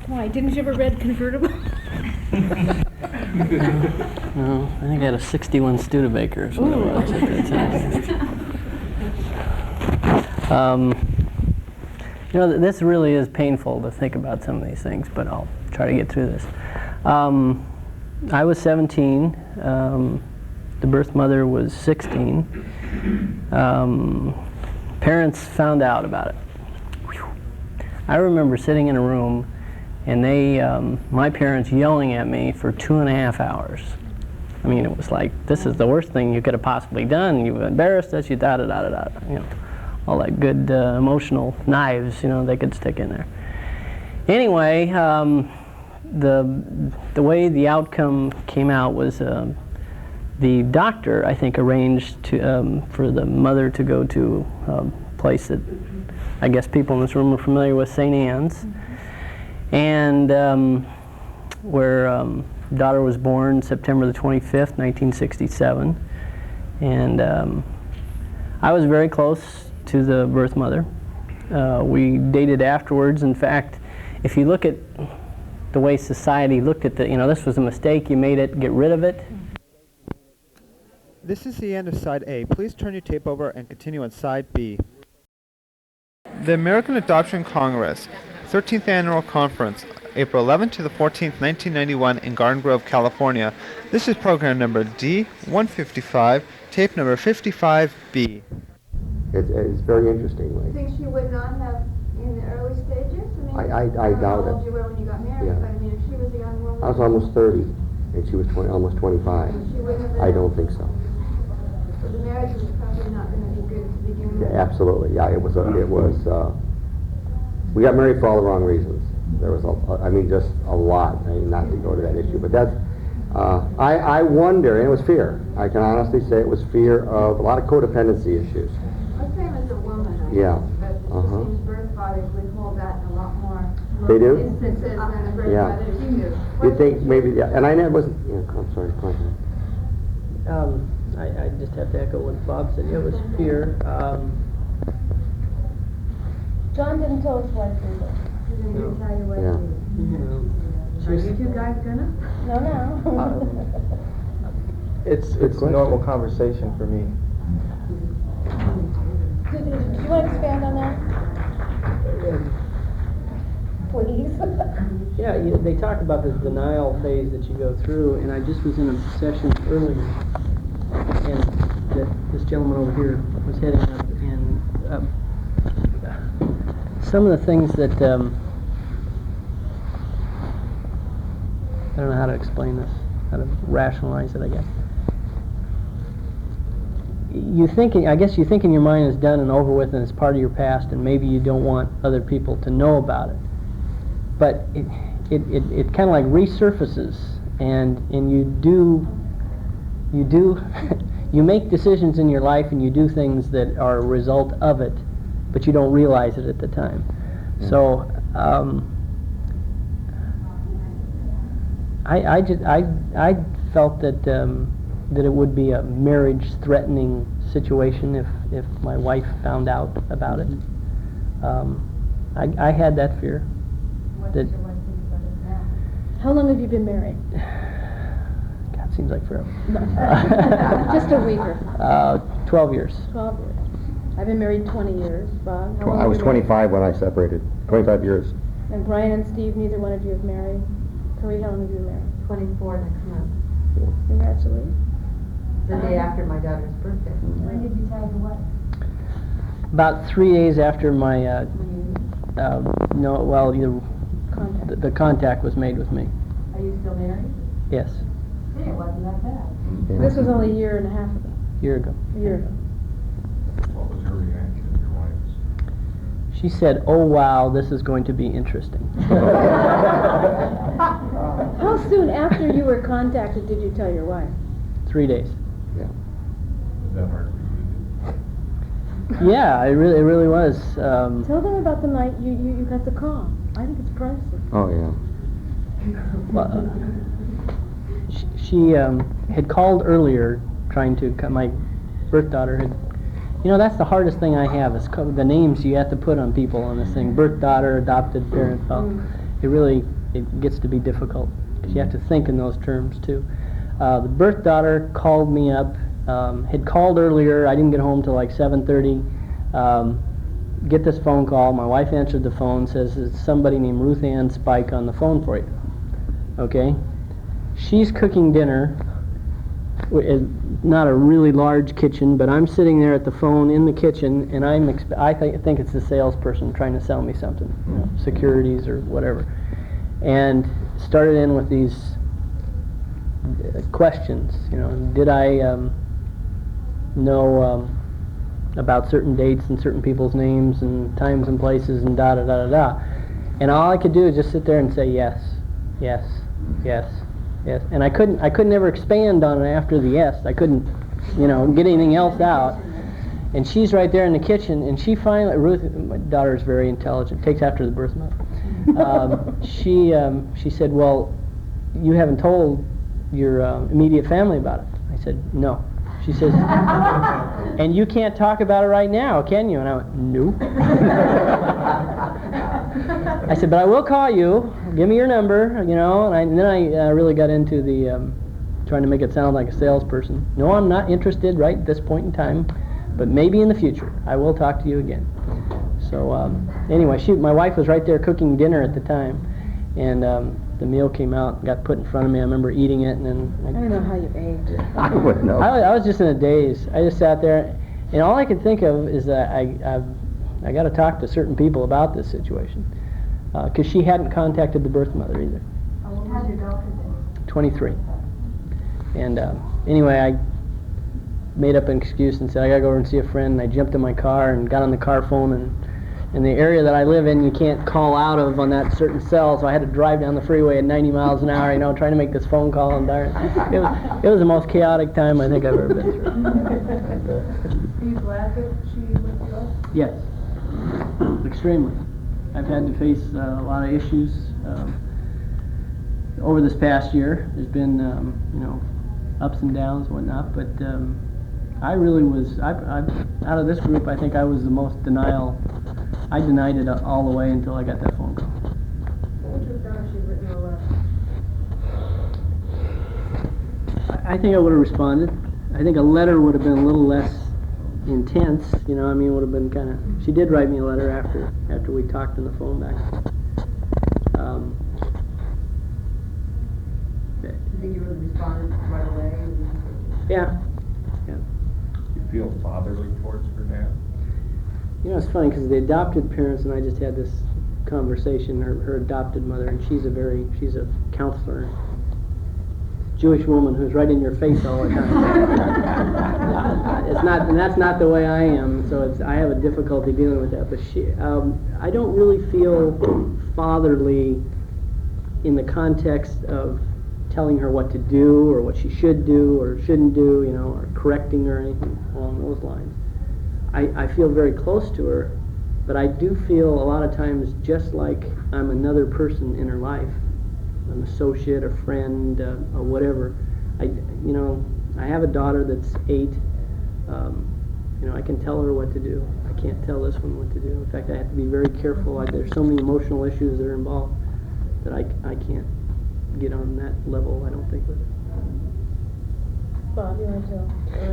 Why, didn't you ever read Convertible? No, I think I had a 61 Studebaker is what it was at that time. This really is painful to think about some of these things, but I'll try to get through this. I was 17. The birth mother was 16. Parents found out about it. I remember sitting in a room and my parents yelling at me for 2.5 hours. I mean, it was like, this is the worst thing you could have possibly done. You've embarrassed us, you da-da-da-da-da. All that good emotional knives, they could stick in there. Anyway, the way the outcome came out was the doctor, I think, arranged for the mother to go to a place that I guess people in this room are familiar with, St. Anne's, and where daughter was born September the 25th, 1967, and I was very close to the birth mother. We dated afterwards. In fact, if you look at the way society looked at this was a mistake, you made it, get rid of it. This is the end of Side A. Please turn your tape over and continue on Side B. The American Adoption Congress, 13th Annual Conference, April 11th to the 14th, 1991 in Garden Grove, California. This is program number D155, tape number 55B. It's very interesting. You think she would not have in the early stages? I don't know doubt how old it. you were when you got married, Yeah. but if she was a young woman. I was almost 30, and she was almost 25. She wouldn't have I don't think so. So the marriage was probably not going to be good to begin with. absolutely. Yeah, it was. We got married for all the wrong reasons. There was, I mean, just a lot. I mean, not to go to that issue, but that's. I wonder, and it was fear. I can honestly say it was fear of a lot of codependency issues. The same as a woman, I Yeah. guess, but it seems birthfathers withhold that a lot more. They do? Instances than a Yeah. birthfathers you knew. You think maybe? Yeah, and I wasn't. Yeah, I'm sorry. Go ahead. I just have to echo what Bob said. It was fear. John didn't tell his wife either. He didn't tell you what Yeah. to do. Are you two guys gonna? No, no. It's normal conversation for me. Do you want to expand on that? Please. Yeah, they talk about the denial phase that you go through, and I just was in a session earlier, and that this gentleman over here was heading up, and some of the things that I don't know how to explain this, how to rationalize it, I guess. I guess you think in your mind it's done and over with, and it's part of your past, and maybe you don't want other people to know about it. But it kind of like resurfaces, and you do you make decisions in your life, and you do things that are a result of it, but you don't realize it at the time. Yeah. So I felt that that it would be a marriage-threatening situation if my wife found out about it. I had that fear. What does your wife think about it now? How long have you been married? God, seems like forever. Just a week. 12 years. 12 years. I've been married 20 years. Bob, how long I was have you been 25 when I separated. 25 years. married? And Brian and Steve, neither one of you have married. Corey, how long have you been married? 24 next month, Congratulations. the day after my daughter's birthday. When did you tell your wife? About 3 days after my the contact was made with me. Are you still married? Yes, Hey, it wasn't that bad. Yeah. This was only a year and a half ago. a year ago. A year ago. What was her reaction, your wife's? She said, "Oh wow, this is going to be interesting." How soon after you were contacted did you tell your wife? 3 days. Yeah. Was that hard for you? Yeah, it really was. Tell them about the night you got the call. I think it's priceless. Oh yeah. Well, she had called earlier, trying to. My birth daughter had. You know, that's the hardest thing I have is the names you have to put on people on this thing. Birth daughter, adopted parent. It gets to be difficult because you have to think in those terms too. The birth daughter called me up. Had called earlier. I didn't get home till like 7:30. Get this phone call. My wife answered the phone. Says it's somebody named Ruth Ann Spike on the phone for you. Okay. She's cooking dinner. Not a really large kitchen, but I'm sitting there at the phone in the kitchen, and I think it's the salesperson trying to sell me something, you know, securities or whatever, and started in with these questions. You know, did I know about certain dates and certain people's names and times and places and da da da da da, and all I could do is just sit there and say yes, yes, yes. Yes, and I couldn't ever expand on it after the yes. I couldn't, you know, get anything else out. And she's right there in the kitchen, and she finally, Ruth, my daughter is very intelligent, takes after the birth mother. She said, "Well, you haven't told your immediate family about it." I said, "No." She says, "And you can't talk about it right now, can you?" And I went, "Nope." I said, "But I will call you. Give me your number, you know." And then I really got into the trying to make it sound like a salesperson. "No, I'm not interested right at this point in time, but maybe in the future I will talk to you again." So anyway, my wife was right there cooking dinner at the time, and the meal came out and got put in front of me. I remember eating it, and then I don't know how you ate. I wouldn't know. I was just in a daze. I just sat there, and all I could think of is that I got to talk to certain people about this situation, because she hadn't contacted the birth mother either. How old was your daughter then? 23. And anyway, made up an excuse and said, I gotta go over and see a friend, and I jumped in my car and got on the car phone, and in the area that I live in, you can't call out of on that certain cell, so I had to drive down the freeway at 90 miles an hour, trying to make this phone call. And it was the most chaotic time I think I've ever been through. Are you glad that she went to us? Yes, extremely. I've had to face a lot of issues over this past year. There's been, ups and downs and whatnot, but I really was, out of this group, I think I was the most denial. I denied it all the way until I got that phone call. What would you have done if she'd written you a letter? I think I would have responded. I think a letter would have been a little less intense, would have been kind of, she did write me a letter after we talked on the phone back. You think you would have responded right away? Yeah. You feel fatherly towards her now? It's funny because the adopted parents and I just had this conversation. Her adopted mother, and she's a counselor, Jewish woman who's right in your face all the time. And that's not the way I am. So I have a difficulty dealing with that. But I don't really feel fatherly in the context of telling her what to do or what she should do or shouldn't do, or correcting her or anything along those lines. I feel very close to her, but I do feel a lot of times just like I'm another person in her life, an associate, a friend, or whatever. I have a daughter that's 8. I can tell her what to do. I can't tell this one what to do. In fact, I have to be very careful. There's so many emotional issues that are involved that I can't get on that level, I don't think, with her. Bob, you want to?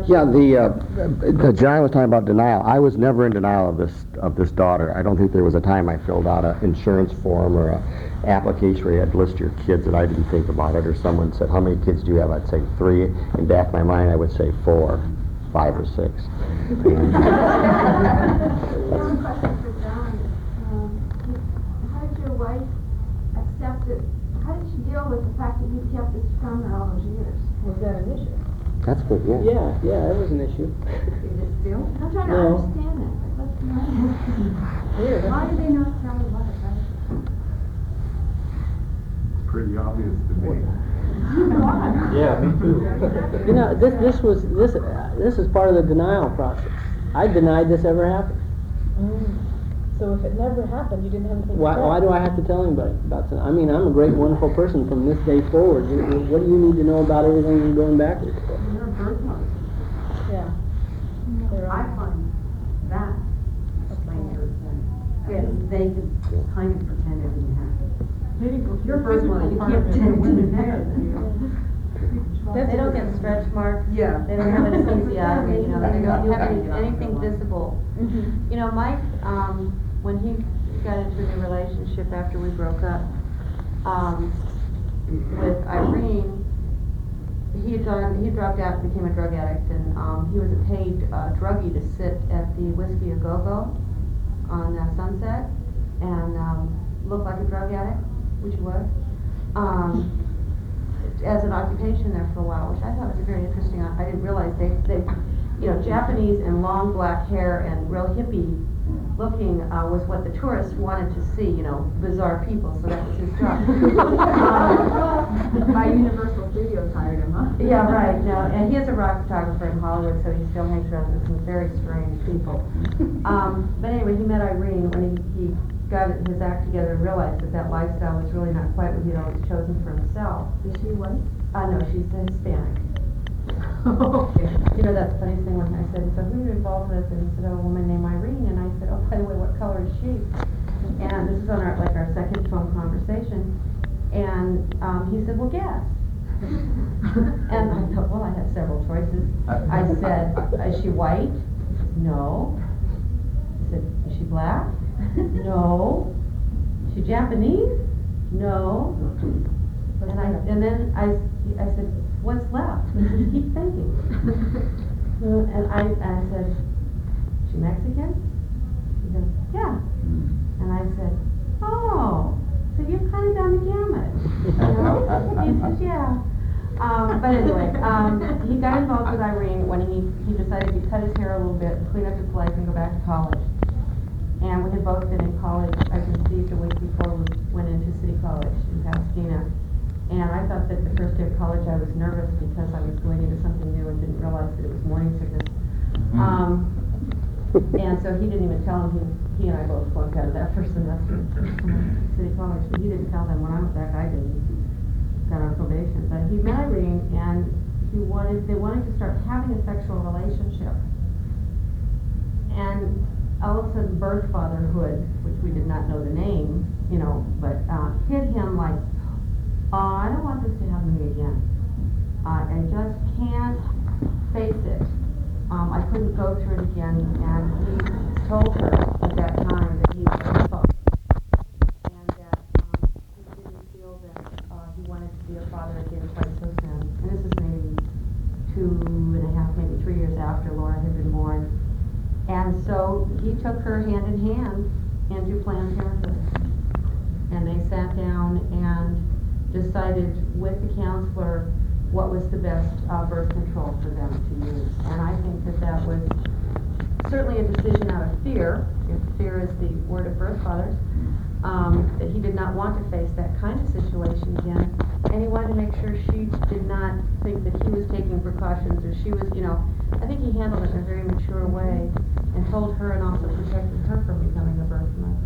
Yeah, the John was talking about denial. I was never in denial of this daughter. I don't think there was a time I filled out an insurance form or an application where you had to list your kids and I didn't think about it, or someone said, how many kids do you have? I'd say 3. In back of my mind, I would say 4, 5 or 6. One question for John. How did your wife accept it? How did she deal with the fact that you kept this from her all those years? Was that an issue? That's good, yeah. Yeah, it was an issue. Is it still? I'm trying to No. understand that. Why did they not tell her what it was? Pretty obvious to me. Yeah, me too. This is part of the denial process. I denied this ever happened. So if it never happened, you didn't have anything to Why do I have to tell anybody about that? I'm a great, wonderful person from this day forward. What do you need to know about everything going backwards? You're a birth mother. Yeah. I find that stranger than they could kind of pretend it didn't happen. You're a birth mother, you can't pretend it didn't happen. They don't get stretch marks. Yeah. They don't have an episiotomy, they don't have anything visible. Mike, when he got into a new relationship after we broke up, with Irene, he dropped out and became a drug addict, and he was a paid druggie to sit at the Whiskey A Go-Go on Sunset and look like a drug addict, which he was. As an occupation there for a while, which I thought was very interesting. I didn't realize they Japanese and long black hair and real hippie looking was what the tourists wanted to see, bizarre people, so that was his job. My Universal Studios hired him, huh? Yeah, right. No, and he is a rock photographer in Hollywood, so he still hangs around with some very strange people. But anyway, he met Irene when he got his act together and realized that lifestyle was really not quite what he'd always chosen for himself. Is she white? No, she's Hispanic. Okay. That's the funniest thing when I said, so who are you involved with? And he said, a woman named Irene. And I said, oh, by the way, what color is she? And this is on our second phone conversation. And he said, well, guess. And I thought, well, I have several choices. I said, is she white? No. I said, is she black? No. Is she Japanese? No. And then I said, what's left? He said, keep thinking. And I said, is she Mexican? He goes, yeah. And I said, oh, so you've kind of done the gamut. He says, yeah. But anyway, he got involved with Irene when he decided to cut his hair a little bit, clean up his life, and go back to college. And we had both been in college. I conceived a week before we went into City College in Pasadena. And I thought that the first day of college I was nervous because I was going into something new and didn't realize that it was morning sickness. And so he didn't even tell him. He and I both flunked out of that first semester at City College. But he didn't tell them when I went back. I didn't. Got on probation. But he met Irene, and they wanted to start having a sexual relationship. And all of a sudden, Birthfatherhood, which we did not know the name, but hit him like, I don't want this to happen to me again. I just can't face it. I couldn't go through it again, and he told her at that time that he was sorry, and that he didn't feel that he wanted to be a father again quite so soon. And this is maybe 2.5, maybe 3 years after Laura had been born. And so he took her hand in hand into Planned Parenthood. And they sat down and decided with the counselor what was the best birth control for them to use. And I think that was certainly a decision out of fear, if fear is the word of birth fathers, that he did not want to face that kind of situation again. And he wanted to make sure she did not think that he was taking precautions, or she was, I think he handled it in a very mature way and told her and also protected her from becoming a birth mother.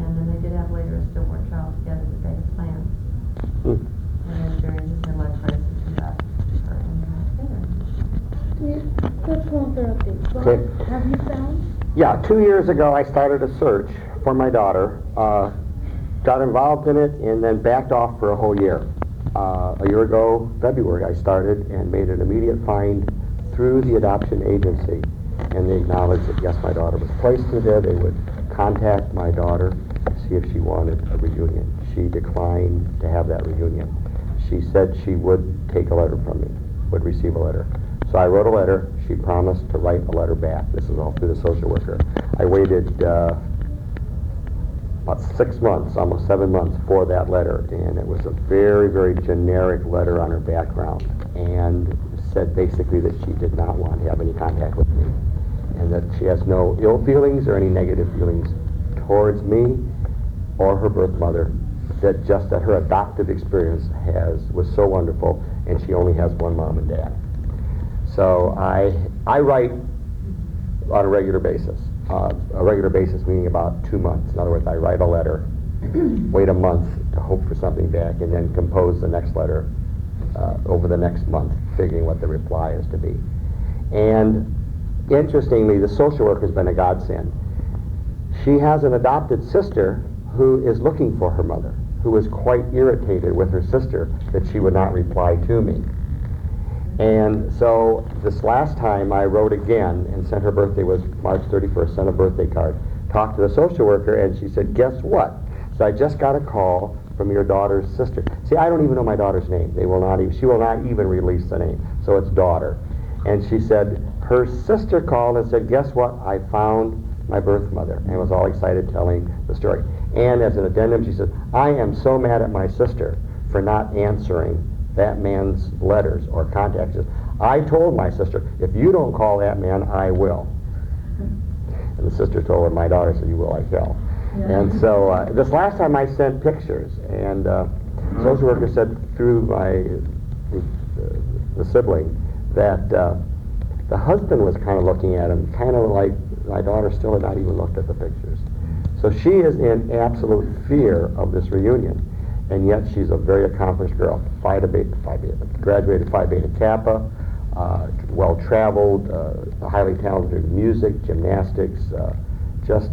And then they did have later a stillborn child together that they had planned. And then during his midlife crisis, he left her and together. Let's go on for updates. Bob, Okay. have you found? Yeah, 2 years ago I started a search for my daughter, got involved in it, and then backed off for a whole year. A year ago, February, I started and made an immediate find through the adoption agency. And they acknowledged that, yes, my daughter was placed through there. They would contact my daughter to see if she wanted a reunion. She declined to have that reunion. She said she would take a letter from me, would receive a letter. So I wrote a letter. She promised to write a letter back. This is all through the social worker. I waited about 6 months, almost 7 months for that letter, and it was a very, very generic letter on her background, and said basically that she did not want to have any contact with me, and that she has no ill feelings or any negative feelings towards me or her birth mother, that just that her adoptive experience was so wonderful, and she only has one mom and dad. So I write on a regular basis. A regular basis meaning about 2 months. In other words, I write a letter, wait a month to hope for something back, and then compose the next letter over the next month, figuring what the reply is to be. And interestingly, the social worker has been a godsend. She has an adopted sister who is looking for her mother, who is quite irritated with her sister that she would not reply to me. And so this last time I wrote again, and sent her birthday was March 31st, sent a birthday card, talked to the social worker, and she said, guess what? So I just got a call from your daughter's sister. See, I don't even know my daughter's name. She will not even release the name, so it's daughter. And she said, her sister called and said, guess what? I found my birth mother, and was all excited telling the story. And as an addendum, she said, I am so mad at my sister for not answering that man's letters or contacts. I told my sister, if you don't call that man, I will. And the sister told her, my daughter said, you will, I shall. Yeah. And so this last time I sent pictures, and social worker said through the sibling that the husband was kind of looking at him, kind of like my daughter still had not even looked at the pictures. So she is in absolute fear of this reunion. And yet she's a very accomplished girl. Graduated Phi Beta Kappa, well-traveled, highly talented in music, gymnastics, just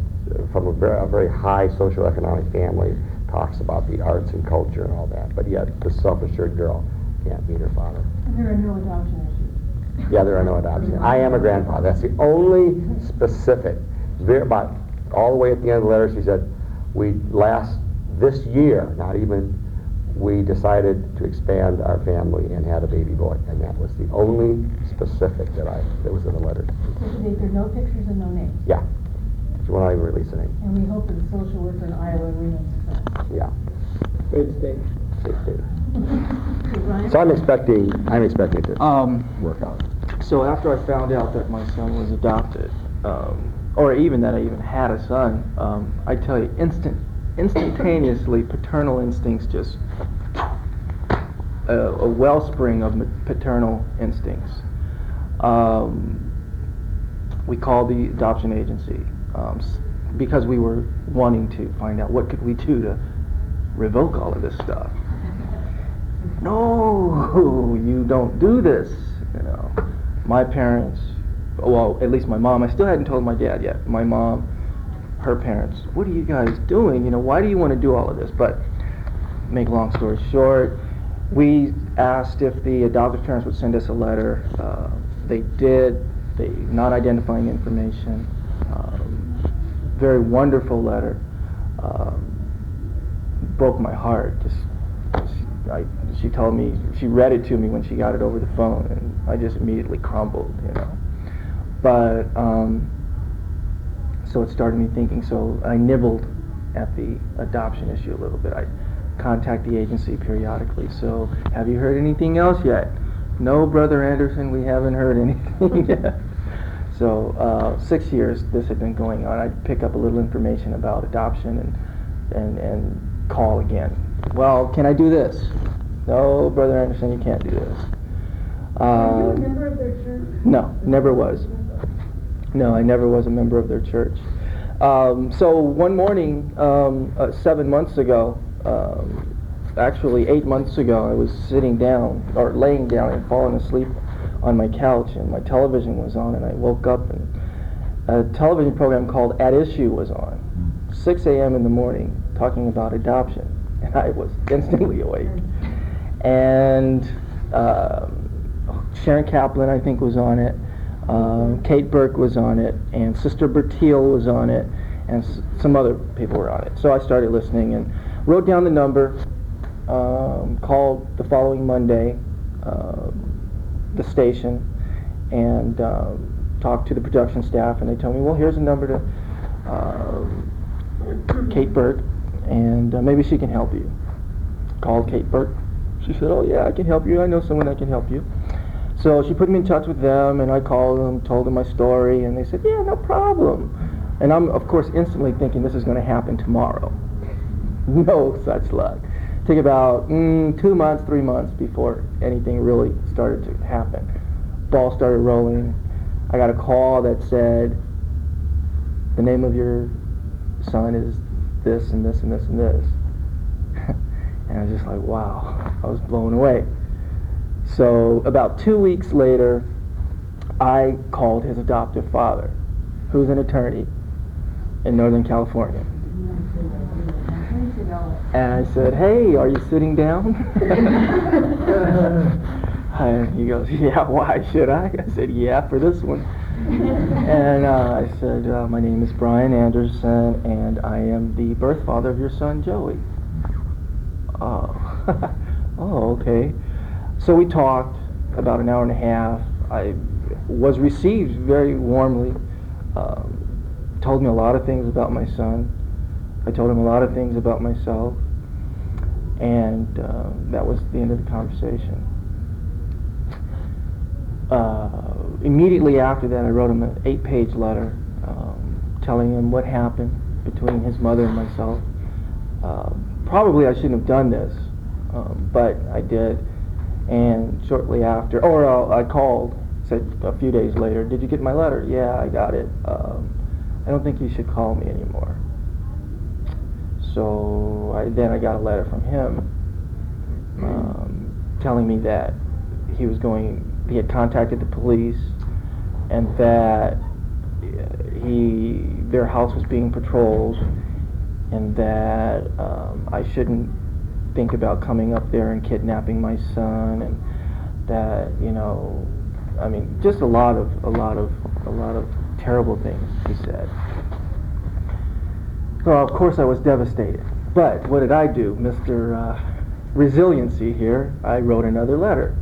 from a very high socioeconomic family, talks about the arts and culture and all that. But yet the self-assured girl can't meet her father. And there are no adoption issues. Yeah, there are no adoptions. I am a grandfather. That's the only specific. About all the way at the end of the letter, she said, this year, we decided to expand our family and had a baby boy, and that was the only specific that was in the letter. So today there are no pictures and no names. Yeah, she won't even release a name. And we hope that the social worker in Iowa remains a friend. Yeah. Great state. Great state. So I'm expecting it to work out. So after I found out that my son was adopted, or even that I even had a son, I tell you, instantaneously, paternal instincts just a wellspring of paternal instincts. We called the adoption agency because we were wanting to find out what could we do to revoke all of this stuff. No, you don't do this. You know, my parents, well, at least my mom. I still hadn't told my dad yet. My mom, her parents. What are you guys doing? You know, why do you want to do all of this? But make long story short, we asked if the adoptive parents would send us a letter. They did. They not identifying information. Very wonderful letter. Broke my heart. She told me, she read it to me when she got it over the phone, and I just immediately crumbled, you know. But so it started me thinking. So I nibbled at the adoption issue a little bit. I contact the agency periodically. So, have you heard anything else yet? No, Brother Anderson, we haven't heard anything yet. So 6 years this had been going on. I'd pick up a little information about adoption and call again. Well, can I do this? No, Brother Anderson, you can't do this. Are you a member of their church? No, never was. No, I never was a member of their church. So one morning, 7 months ago, actually 8 months ago, I was sitting down, or laying down and falling asleep on my couch, and my television was on, and I woke up and a television program called At Issue was on, 6 a.m. in the morning, talking about adoption, and I was instantly awake. And Sharon Kaplan, I think, was on it. Kate Burke was on it, and Sister Bertille was on it, and some other people were on it. So I started listening and wrote down the number, called the following Monday, the station, and talked to the production staff, and they told me, well, here's a number to Kate Burke, and maybe she can help you. Called Kate Burke. She said, oh yeah, I can help you. I know someone that can help you. So she put me in touch with them, and I called them, told them my story, and they said, yeah, no problem. And I'm, of course, instantly thinking this is going to happen tomorrow. No such luck. It took about 2 months, 3 months before anything really started to happen. Ball started rolling. I got a call that said, the name of your son is this and this and this and this. And I was just like, wow, I was blown away. So about 2 weeks later, I called his adoptive father, who's an attorney in Northern California. And I said, hey, are you sitting down? And he goes, yeah, why should I? I said, yeah, for this one. And I said, my name is Brian Anderson, and I am the birth father of your son, Joey. Oh, oh, okay. So we talked about an hour and a half. I was received very warmly. Told me a lot of things about my son. I told him a lot of things about myself. And that was the end of the conversation. Immediately after that, I wrote him an 8-page letter telling him what happened between his mother and myself. Probably I shouldn't have done this, but I did. And shortly after, I called, said a few days later, did you get my letter? Yeah, I got it. I don't think you should call me anymore. So then I got a letter from him telling me that he had contacted the police, and that their house was being patrolled, and that I shouldn't think about coming up there and kidnapping my son, and that, you know, I mean, just a lot of terrible things he said. So of course I was devastated. But what did I do, Mr. Resiliency here? I wrote another letter,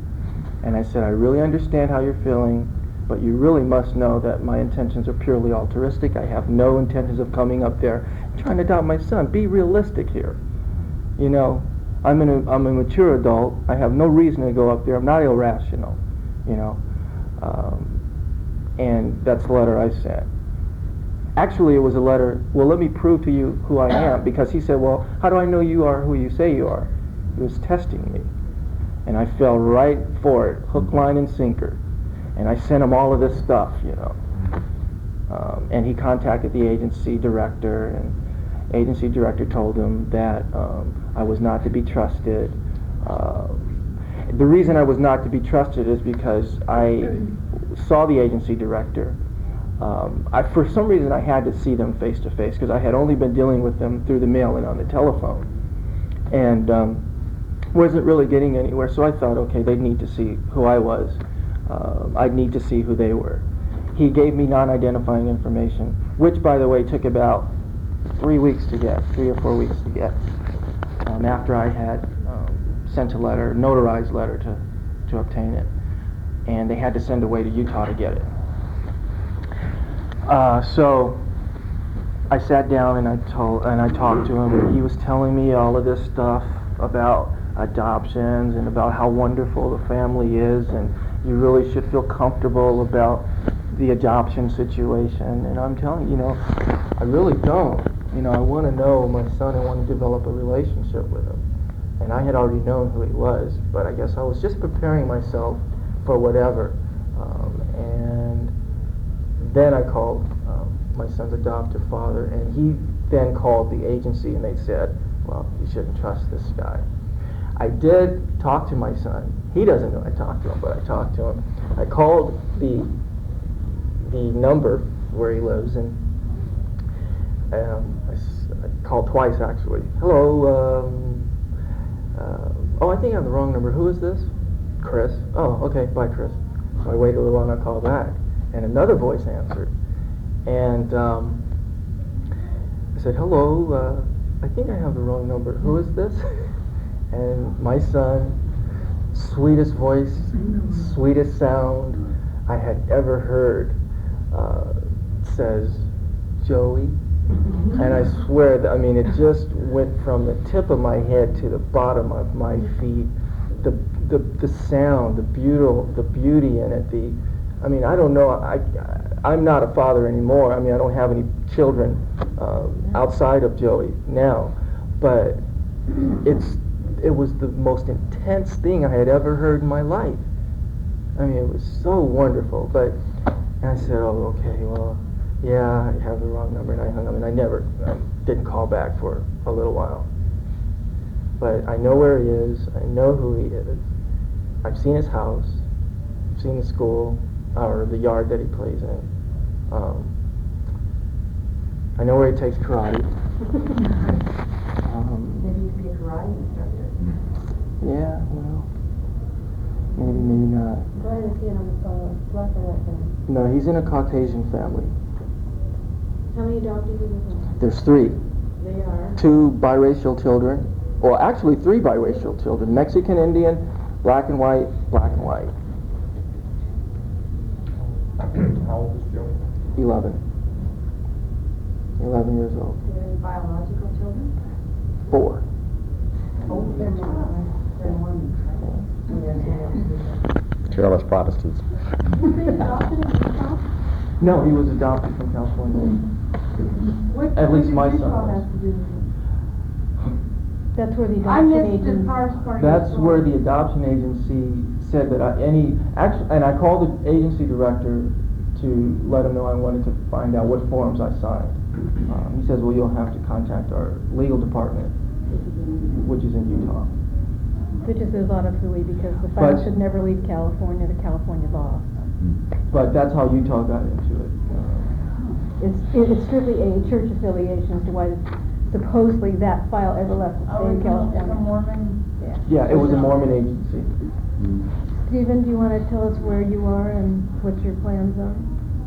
and I said, I really understand how you're feeling, but you really must know that my intentions are purely altruistic. I have no intentions of coming up there and trying to adopt my son. Be realistic here, you know. I'm a mature adult. I have no reason to go up there. I'm not irrational, you know. And that's the letter I sent. Actually, it was a letter, well, let me prove to you who I am, because he said, well, how do I know you are who you say you are? He was testing me. And I fell right for it, hook, line, and sinker. And I sent him all of this stuff, you know. And he contacted the agency director, and agency director told him that I was not to be trusted. The reason I was not to be trusted is because I saw the agency director. For some reason I had to see them face to face, because I had only been dealing with them through the mail and on the telephone, and wasn't really getting anywhere. So I thought, okay, they'd need to see who I was. I'd need to see who they were. He gave me non-identifying information, which, by the way, took about 3 weeks to get, 3 or 4 weeks to get, after I had sent a letter, notarized letter to obtain it, and they had to send away to Utah to get it. So I sat down and I talked to him, and he was telling me all of this stuff about adoptions and about how wonderful the family is, and you really should feel comfortable about the adoption situation. And I'm telling you, I really don't. I want to know my son. I want to develop a relationship with him. And I had already known who he was, but I guess I was just preparing myself for whatever. And then I called my son's adoptive father, and he then called the agency, and they said, well, you shouldn't trust this guy. I did talk to my son. He doesn't know I talked to him, but I talked to him. I called the number where he lives, and I called twice, actually. Hello, oh, I think I have the wrong number. Who is this? Chris. Oh, okay, bye, Chris. So I waited a little while and I called back, and another voice answered. And I said, hello, I think I have the wrong number. Who is this? And my son, sweetest voice, sweetest sound I had ever heard, says, Joey. And I swear that, it just went from the tip of my head to the bottom of my feet. The sound, the beauty in it. I don't know. I'm not a father anymore. I don't have any children outside of Joey now. But it was the most intense thing I had ever heard in my life. It was so wonderful. But I said, oh, okay, well, yeah, I have the wrong number, and I hung up, and I didn't call back for a little while. But I know where he is. I know who he is. I've seen his house. I've seen the school, or the yard that he plays in. I know where he takes karate. Maybe you could be a karate instructor. Yeah, well, maybe not. Why is he in a black or white family? No, he's in a Caucasian family. How many adoptees are there? There's 3. They are? 2 biracial children, or actually 3 biracial children. Mexican, Indian, black and white, black and white. How old is Joe? 11 years old. Do you have any biological children? 4. Oh, they're Mormons, right? Careless Protestants. No, he was adopted from California. At least my son was. That's where the I adoption missed the agency. first part. That's where the adoption agency said that and I called the agency director to let him know I wanted to find out what forms I signed. He says, well, you'll have to contact our legal department, which is in Utah. Which is a lot of hooey, because the file should never leave California to California law. But that's how Utah got into it. It's strictly a church affiliation as to why supposedly that file ever left the state of California. It's a Mormon. Yeah, it was a Mormon agency. Stephen, do you want to tell us where you are and what your plans are?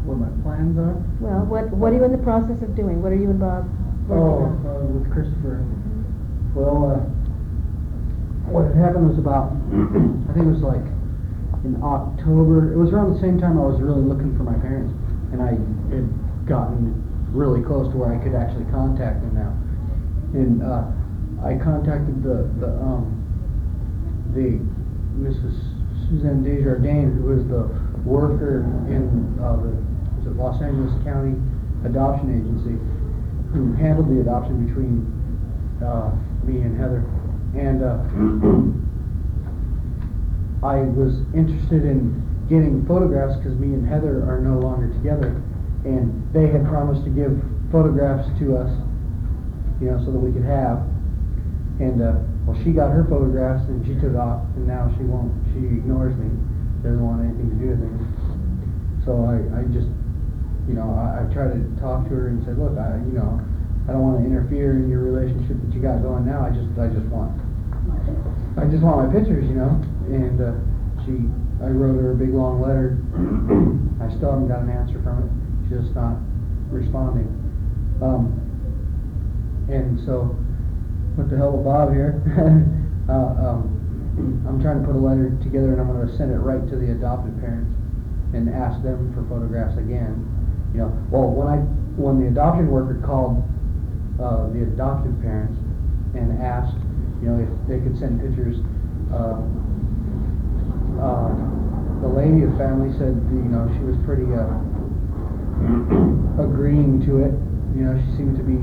What my plans are? Well, what are you in the process of doing? What are you and Bob working on? With Christopher. Well, what had happened was about, I think it was like in October. It was around the same time I was really looking for my parents, and I had gotten really close to where I could actually contact them now. And I contacted the Mrs. Suzanne Desjardins, who was the worker in the Los Angeles County Adoption Agency, who handled the adoption between me and Heather. And I was interested in getting photographs because me and Heather are no longer together, and they had promised to give photographs to us, you know, so that we could have. And well, she got her photographs and she took off, and now she won't. She ignores me. Doesn't want anything to do with me. So I just, you know, I tried to talk to her and said, look, I don't want to interfere in your relationship that you got going now. I just want my pictures, you know. And I wrote her a big long letter. I still haven't got an answer from it. She's just not responding. And so, what the hell with Bob here? I'm trying to put a letter together, and I'm going to send it right to the adopted parents and ask them for photographs again. You know, well, when the adoption worker called the adopted parents and asked, you know, if they could send pictures, the lady of the family said, you know, she was pretty agreeing to it. You know, she seemed to be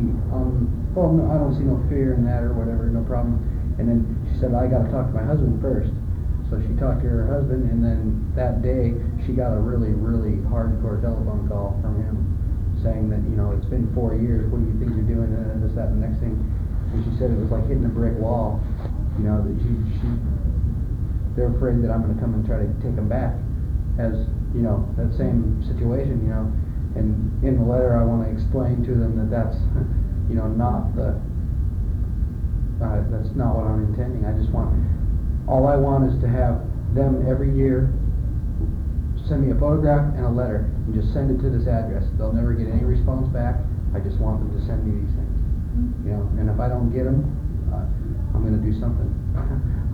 well, no, I don't see no fear in that or whatever, no problem. And then she said, I got to talk to my husband first. So she talked to her husband, and then that day she got a really, really hardcore telephone call from him saying that, you know, it's been 4 years, what do you think you're doing, and this, that, and the next thing. And she said it was like hitting a brick wall, you know, that they're afraid that I'm going to come and try to take them back as, you know, that same situation, you know. And in the letter I want to explain to them that that's, you know, not that's not what I'm intending. All I want is to have them every year send me a photograph and a letter and just send it to this address. They'll never get any response back. I just want them to send me these things, you know. And if I don't get them, I'm going to do something.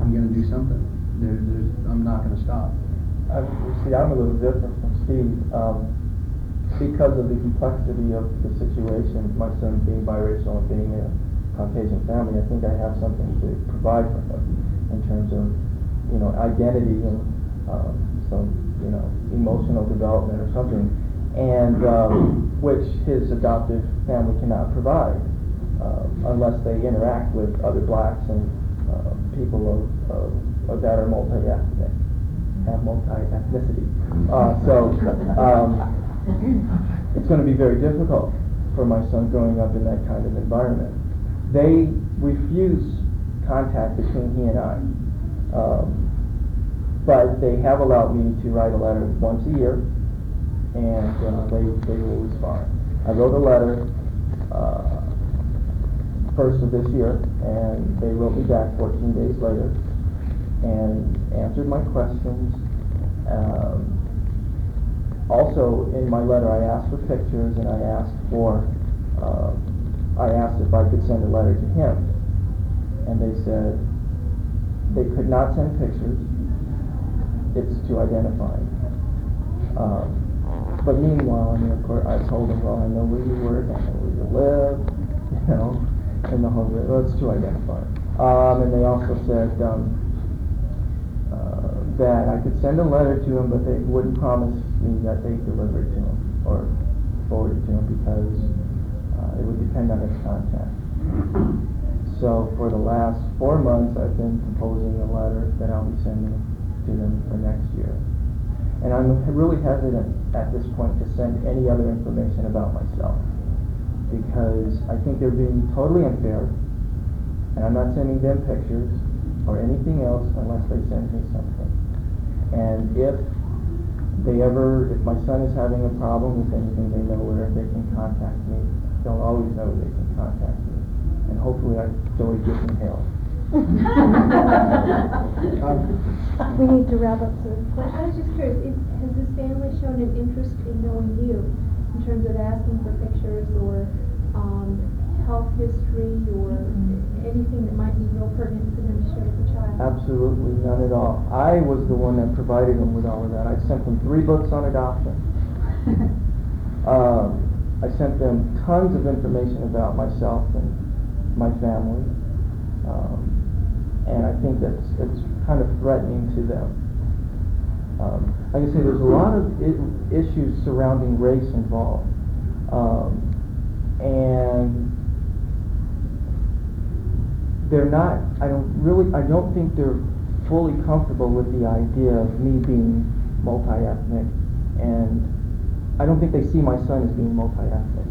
I'm going to do something. I'm not going to stop. See, I'm a little different from Steve. Because of the complexity of the situation, my son being biracial and being a Caucasian family, I think I have something to provide for him in terms of, you know, identity and some, you know, emotional development or something, and which his adoptive family cannot provide unless they interact with other blacks and people that are multi-ethnic, have multi-ethnicity. It's going to be very difficult for my son growing up in that kind of environment. They refuse contact between he and I, but they have allowed me to write a letter once a year, and they will respond. I wrote a letter first of this year, and they wrote me back 14 days later and answered my questions. Also, in my letter, I asked for pictures, and I asked if I could send a letter to him, and they said they could not send pictures. It's too identifying. But meanwhile, I mean, of course, I told them, well, I know where you work, I know where you live, you know, and the whole bit. Well, it's too identifying. And they also said that I could send a letter to him, but they wouldn't promise me that they delivered to him or forwarded to him because it would depend on his contact. So for the last 4 months, I've been composing a letter that I'll be sending to them for next year. And I'm really hesitant at this point to send any other information about myself because I think they're being totally unfair, and I'm not sending them pictures or anything else unless they send me something. And if my son is having a problem with anything, they know where they can contact me. They'll always know they can contact me. And hopefully I still give them help. We need to wrap up soon. But I was just curious, has this family shown an interest in knowing you in terms of asking for pictures or health history or anything that might be real pertinent for them to share with the child? Absolutely none at all. I was the one that provided them with all of that. I sent them 3 books on adoption. I sent them tons of information about myself and my family. And I think it's kind of threatening to them. Like I say, there's a lot of issues surrounding race involved, and they're not. I don't think they're fully comfortable with the idea of me being multi-ethnic, and I don't think they see my son as being multi-ethnic.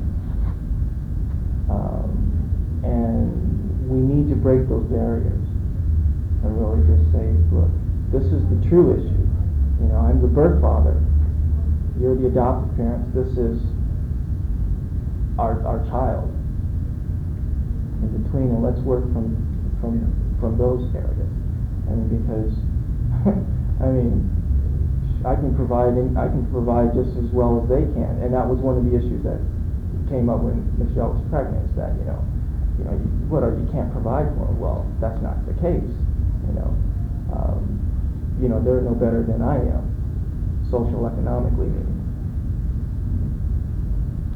And we need to break those barriers and really just say, look, this is the true issue. You know, I'm the birth father. You're the adoptive parents. This is our child. In between, and let's work from those areas. I mean, because I mean, I can provide just as well as they can, and that was one of the issues that came up when Michelle was pregnant. Is that you can't provide for them? Well, that's not the case. They're no better than I am, social economically.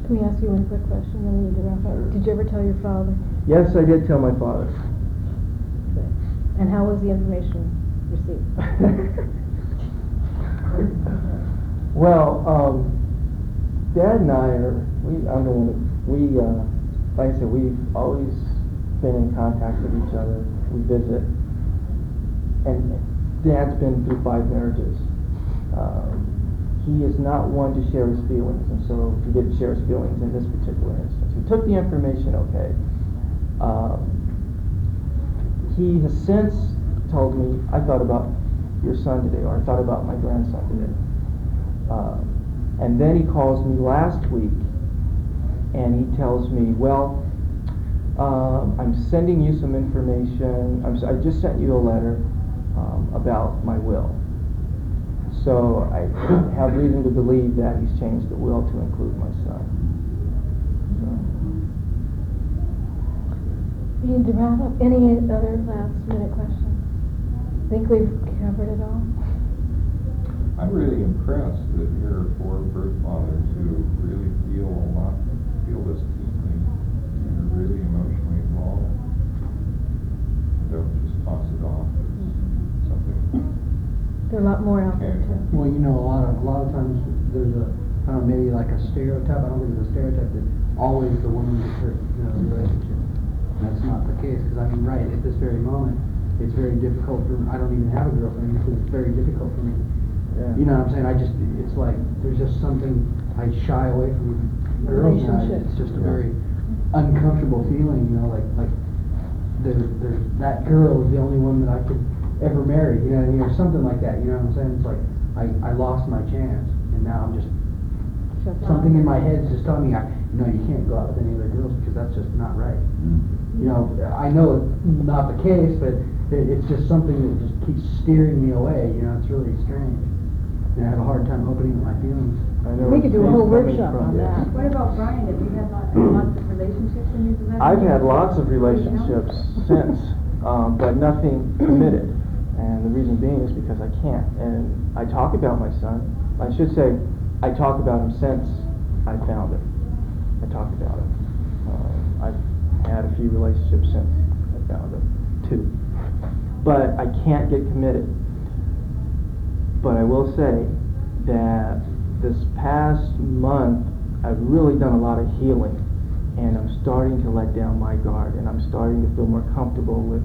Can we ask you one quick question, then we need to wrap up? Did you ever tell your father? Yes, I did tell my father. And how was the information received? Well, Dad and I like I said, we've always been in contact with each other. We visit, and Dad's been through 5 marriages. He is not one to share his feelings, and so he didn't share his feelings in this particular instance. He took the information okay. He has since told me, I thought about your son today, or I thought about my grandson today. And then he calls me last week, and he tells me, well, I'm sending you some information. I just sent you a letter about my will. So I have reason to believe that he's changed the will to include my son. We need to wrap up. Any other last-minute questions? I think we've covered it all. I'm really impressed that here are 4 birth fathers who really feel this deeply and are really emotionally involved. Don't just toss it off as something. There are a lot more out there too. Well, a lot of times there's maybe like a stereotype. I don't think there's a stereotype that always the woman is hurt in a relationship. That's not the case, because right at this very moment, it's very difficult I don't even have a girlfriend because it's very difficult for me. Yeah. You know what I'm saying? It's like, there's just something, I shy away from girls now. It's just a very uncomfortable feeling, like there's that girl is the only one that I could ever marry, or something like that, you know what I'm saying? It's like, I lost my chance, and now I'm just, something in my head is just telling me, you can't go out with any other girls because that's just not right. I know it's not the case, but it's just something that just keeps steering me away, it's really strange. And I have a hard time opening up my feelings. We could do a whole workshop on that. What about Brian? Have you had lots of relationships in your profession? I've had lots of relationships since, but nothing committed. And the reason being is because I can't. And I talk about my son. I should say, I talk about him since I found him. I talk about him. I've had a few relationships since I found him, 2. But I can't get committed. But I will say that this past month, I've really done a lot of healing, and I'm starting to let down my guard, and I'm starting to feel more comfortable with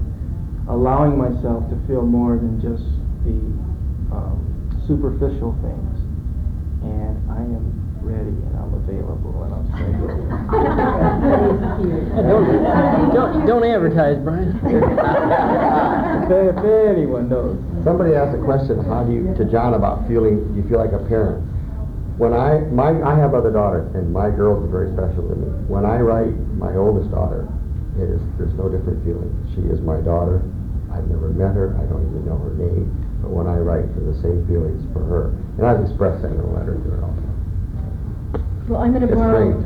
allowing myself to feel more than just the superficial things. And I am ready, and I'm available, and I'm single. Don't advertise, Brian. If anyone knows. Somebody asked a question, to John about do you feel like a parent? When I have other daughters, and my girls are very special to me. When I write my oldest daughter, there's no different feeling. She is my daughter. I've never met her. I don't even know her name. But when I write, for the same feelings for her. And I've expressed that in a letter to her also. Well, I'm going to borrow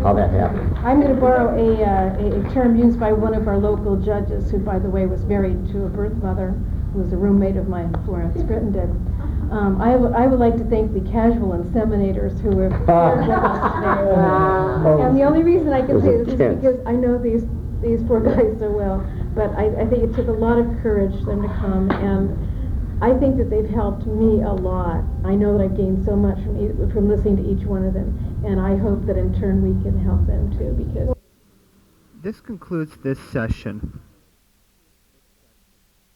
how that happened. I'm going to borrow a term used by one of our local judges, who, by the way, was married to a birth mother who was a roommate of mine, Florence Crittenden. I would like to thank the casual inseminators who have shared with us today. And the only reason I can say this is because I know these 4 guys so well. but I think it took a lot of courage for them to come, and I think that they've helped me a lot. I know that I've gained so much from listening to each one of them, and I hope that in turn we can help them too, because This concludes this session.